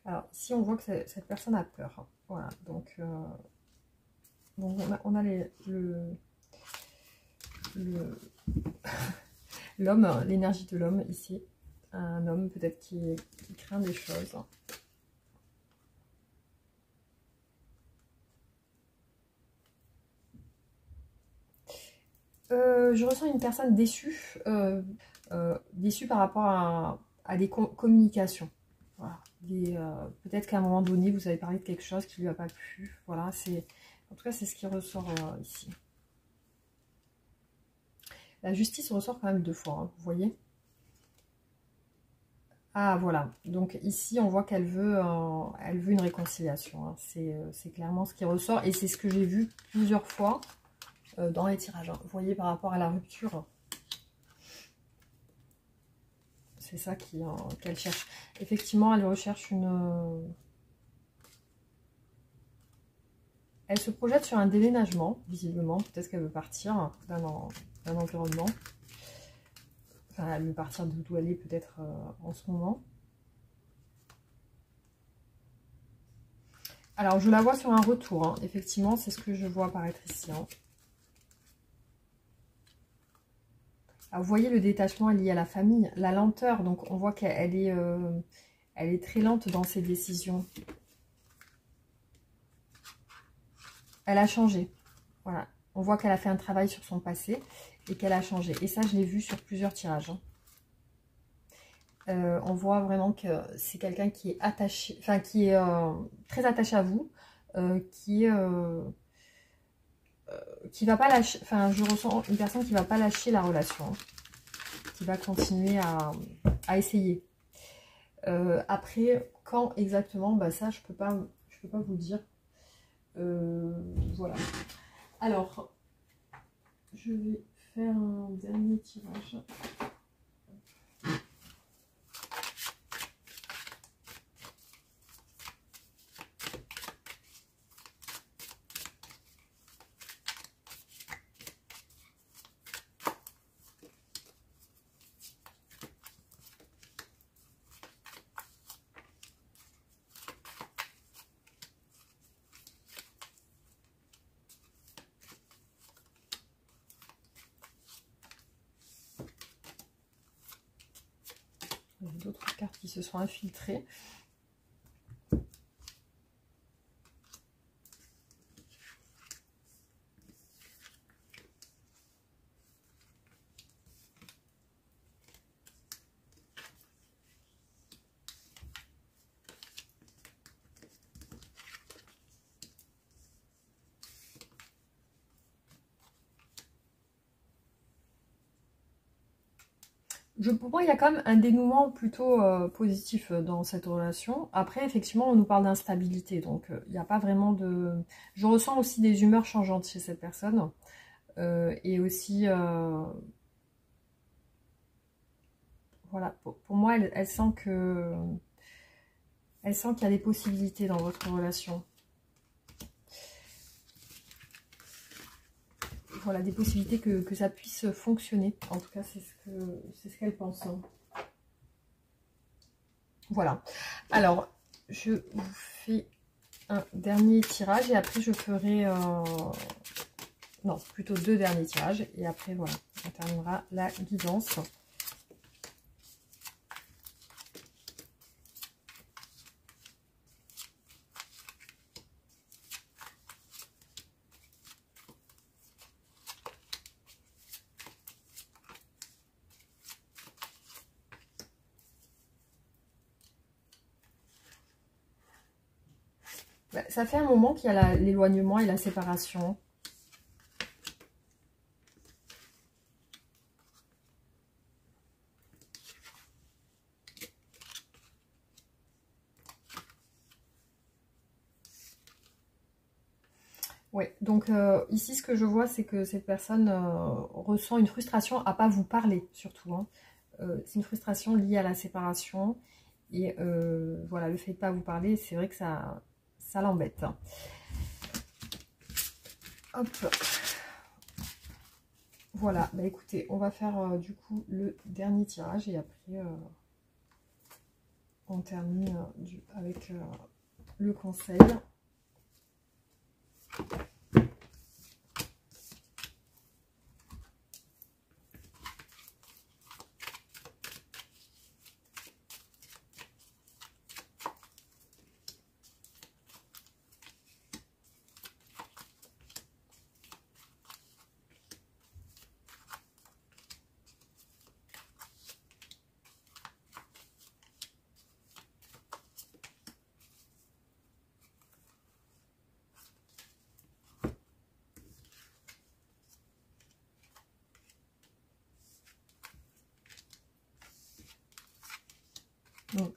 Alors, ici, on voit que cette personne a peur. Hein. Voilà, donc on a l'homme, l'énergie de l'homme ici. Un homme peut-être qui craint des choses. Je ressens une personne déçue, déçue par rapport à des communications. Voilà. Peut-être qu'à un moment donné, vous avez parlé de quelque chose qui lui a pas plu. Voilà, en tout cas, c'est ce qui ressort ici. La justice ressort quand même deux fois, hein, vous voyez. Ah, voilà. Donc ici, on voit qu'elle veut une réconciliation. Hein. C'est clairement ce qui ressort. Et c'est ce que j'ai vu plusieurs fois dans les tirages. Hein. Vous voyez, par rapport à la rupture, c'est ça qu'elle cherche. Effectivement, elle recherche elle se projette sur un déménagement, visiblement. Peut-être qu'elle veut partir d'un environnement. Enfin, elle veut partir d'où elle est peut-être en ce moment. Alors, je la vois sur un retour. Hein. Effectivement, c'est ce que je vois apparaître ici. Hein. Alors, vous voyez, le détachement est lié à la famille, la lenteur. Donc, on voit qu'elle est très lente dans ses décisions. Elle a changé. Voilà. On voit qu'elle a fait un travail sur son passé et qu'elle a changé. Et ça, je l'ai vu sur plusieurs tirages. Hein. On voit vraiment que c'est quelqu'un qui est attaché, enfin, qui est très attaché à vous, qui va pas lâcher, enfin, je ressens une personne qui va pas lâcher la relation, hein, qui va continuer à essayer. Après, quand exactement, bah ça, je peux pas vous dire. Voilà. Alors, je vais faire un dernier tirage. Il y a d'autres cartes qui se sont infiltrées. Pour moi, il y a quand même un dénouement plutôt positif dans cette relation. Après, effectivement, on nous parle d'instabilité, donc il n'y a pas vraiment de... Je ressens aussi des humeurs changeantes chez cette personne. Et aussi, voilà, pour moi, elle sent que... Elle sent qu'il y a des possibilités dans votre relation. Voilà, des possibilités que ça puisse fonctionner. En tout cas, c'est ce qu'elle pense. Voilà. Alors, je vous fais un dernier tirage et après je ferai... non, plutôt 2 derniers tirages. Et après, voilà, on terminera la guidance. Ça fait un moment qu'il y a l'éloignement et la séparation. Oui, donc ici ce que je vois, c'est que cette personne ressent une frustration à ne pas vous parler, surtout. Hein. C'est une frustration liée à la séparation. Et voilà, le fait de ne pas vous parler, c'est vrai que ça l'embête. Hop. Voilà, bah écoutez, on va faire du coup le dernier tirage et après on termine avec le conseil.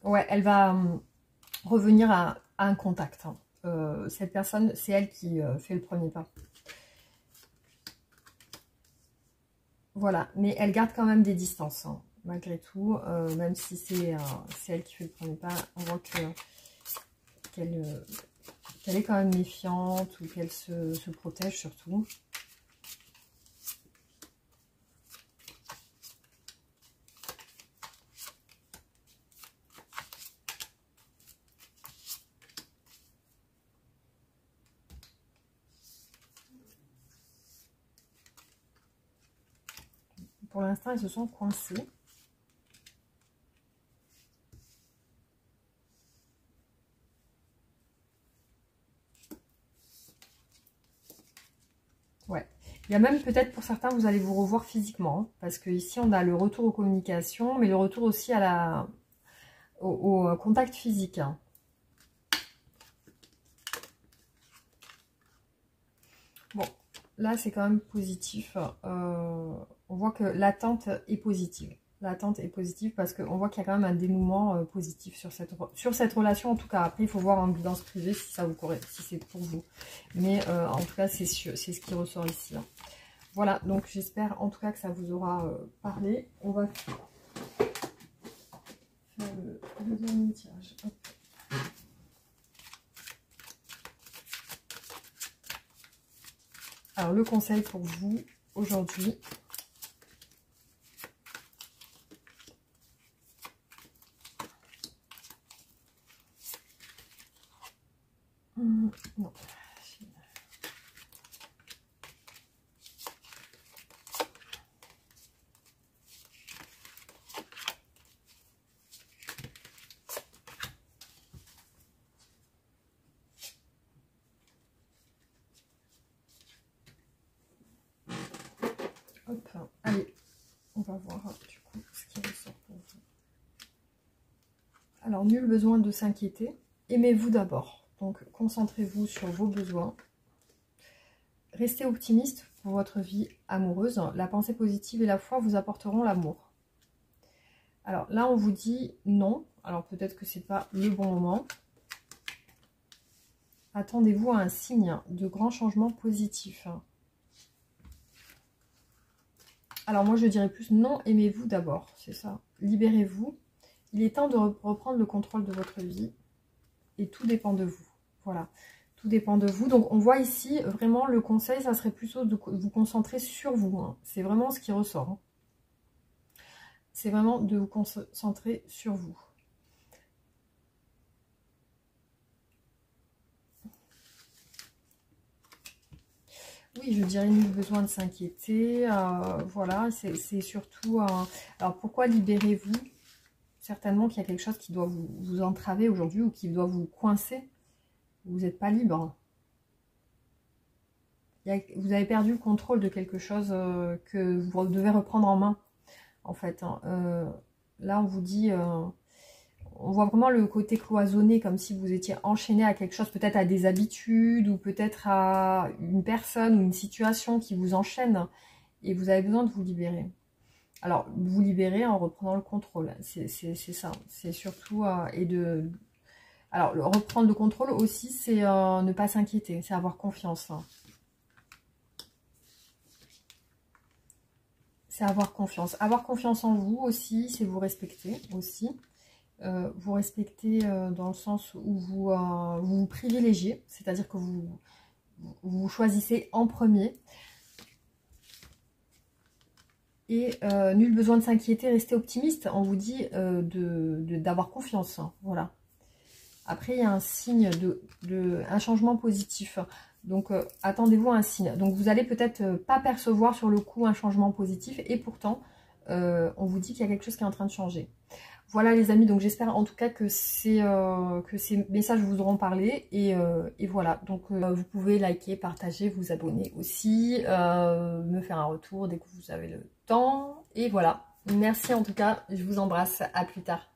Ouais, elle va revenir à un contact. Hein. Cette personne, c'est elle qui fait le premier pas. Voilà, mais elle garde quand même des distances, hein, malgré tout. Même si c'est elle qui fait le premier pas, on voit qu'elle est quand même méfiante ou qu'elle se protège surtout. Pour l'instant, ils se sont coincés. Ouais. Il y a même peut-être pour certains, vous allez vous revoir physiquement. Hein, parce que ici, on a le retour aux communications, mais le retour aussi à au contact physique. Hein. Bon, là, c'est quand même positif. On voit que l'attente est positive. L'attente est positive parce qu'on voit qu'il y a quand même un dénouement positif sur cette relation. En tout cas, après, il faut voir en guidance privée si ça vous correspond, si c'est pour vous. Mais en tout cas, c'est ce qui ressort ici. Hein. Voilà, donc j'espère en tout cas que ça vous aura parlé. On va faire le dernier tirage. Hop. Alors, le conseil pour vous aujourd'hui. Non. Hop, allez, on va voir du coup ce qui ressort pour vous. Alors, nul besoin de s'inquiéter. Aimez-vous d'abord. Donc, concentrez-vous sur vos besoins. Restez optimiste pour votre vie amoureuse. La pensée positive et la foi vous apporteront l'amour. Alors là, on vous dit non. Alors peut-être que c'est pas le bon moment. Attendez-vous à un signe de grand changement positif. Alors moi, je dirais plus non, aimez-vous d'abord. C'est ça. Libérez-vous. Il est temps de reprendre le contrôle de votre vie. Et tout dépend de vous. Voilà. Tout dépend de vous. Donc on voit ici, vraiment, le conseil, ça serait plutôt de vous concentrer sur vous. Hein. C'est vraiment ce qui ressort. Hein. C'est vraiment de vous concentrer sur vous. Oui, je dirais nul besoin de s'inquiéter. Voilà, c'est surtout... alors pourquoi libérez-vous? Certainement qu'il y a quelque chose qui doit vous entraver aujourd'hui ou qui doit vous coincer. Vous n'êtes pas libre. Vous avez perdu le contrôle de quelque chose que vous devez reprendre en main. En fait, hein. Là, on vous dit... on voit vraiment le côté cloisonné, comme si vous étiez enchaîné à quelque chose, peut-être à des habitudes, ou peut-être à une personne ou une situation qui vous enchaîne, et vous avez besoin de vous libérer. Alors, vous libérer en reprenant le contrôle, c'est ça, c'est surtout... Alors, reprendre le contrôle aussi, c'est ne pas s'inquiéter, c'est avoir confiance. Hein. C'est avoir confiance. Avoir confiance en vous aussi, c'est vous respecter aussi. Vous respectez dans le sens où vous privilégiez, c'est-à-dire que vous choisissez en premier. Et nul besoin de s'inquiéter, restez optimiste. On vous dit d'avoir confiance. Hein, voilà. Après, il y a un signe un changement positif. Donc, attendez-vous à un signe. Donc, vous allez peut-être pas percevoir sur le coup un changement positif. Et pourtant, on vous dit qu'il y a quelque chose qui est en train de changer. Voilà les amis, donc j'espère en tout cas que ces messages vous auront parlé. Et voilà, donc vous pouvez liker, partager, vous abonner aussi, me faire un retour dès que vous avez le temps. Et voilà, merci en tout cas, je vous embrasse, à plus tard.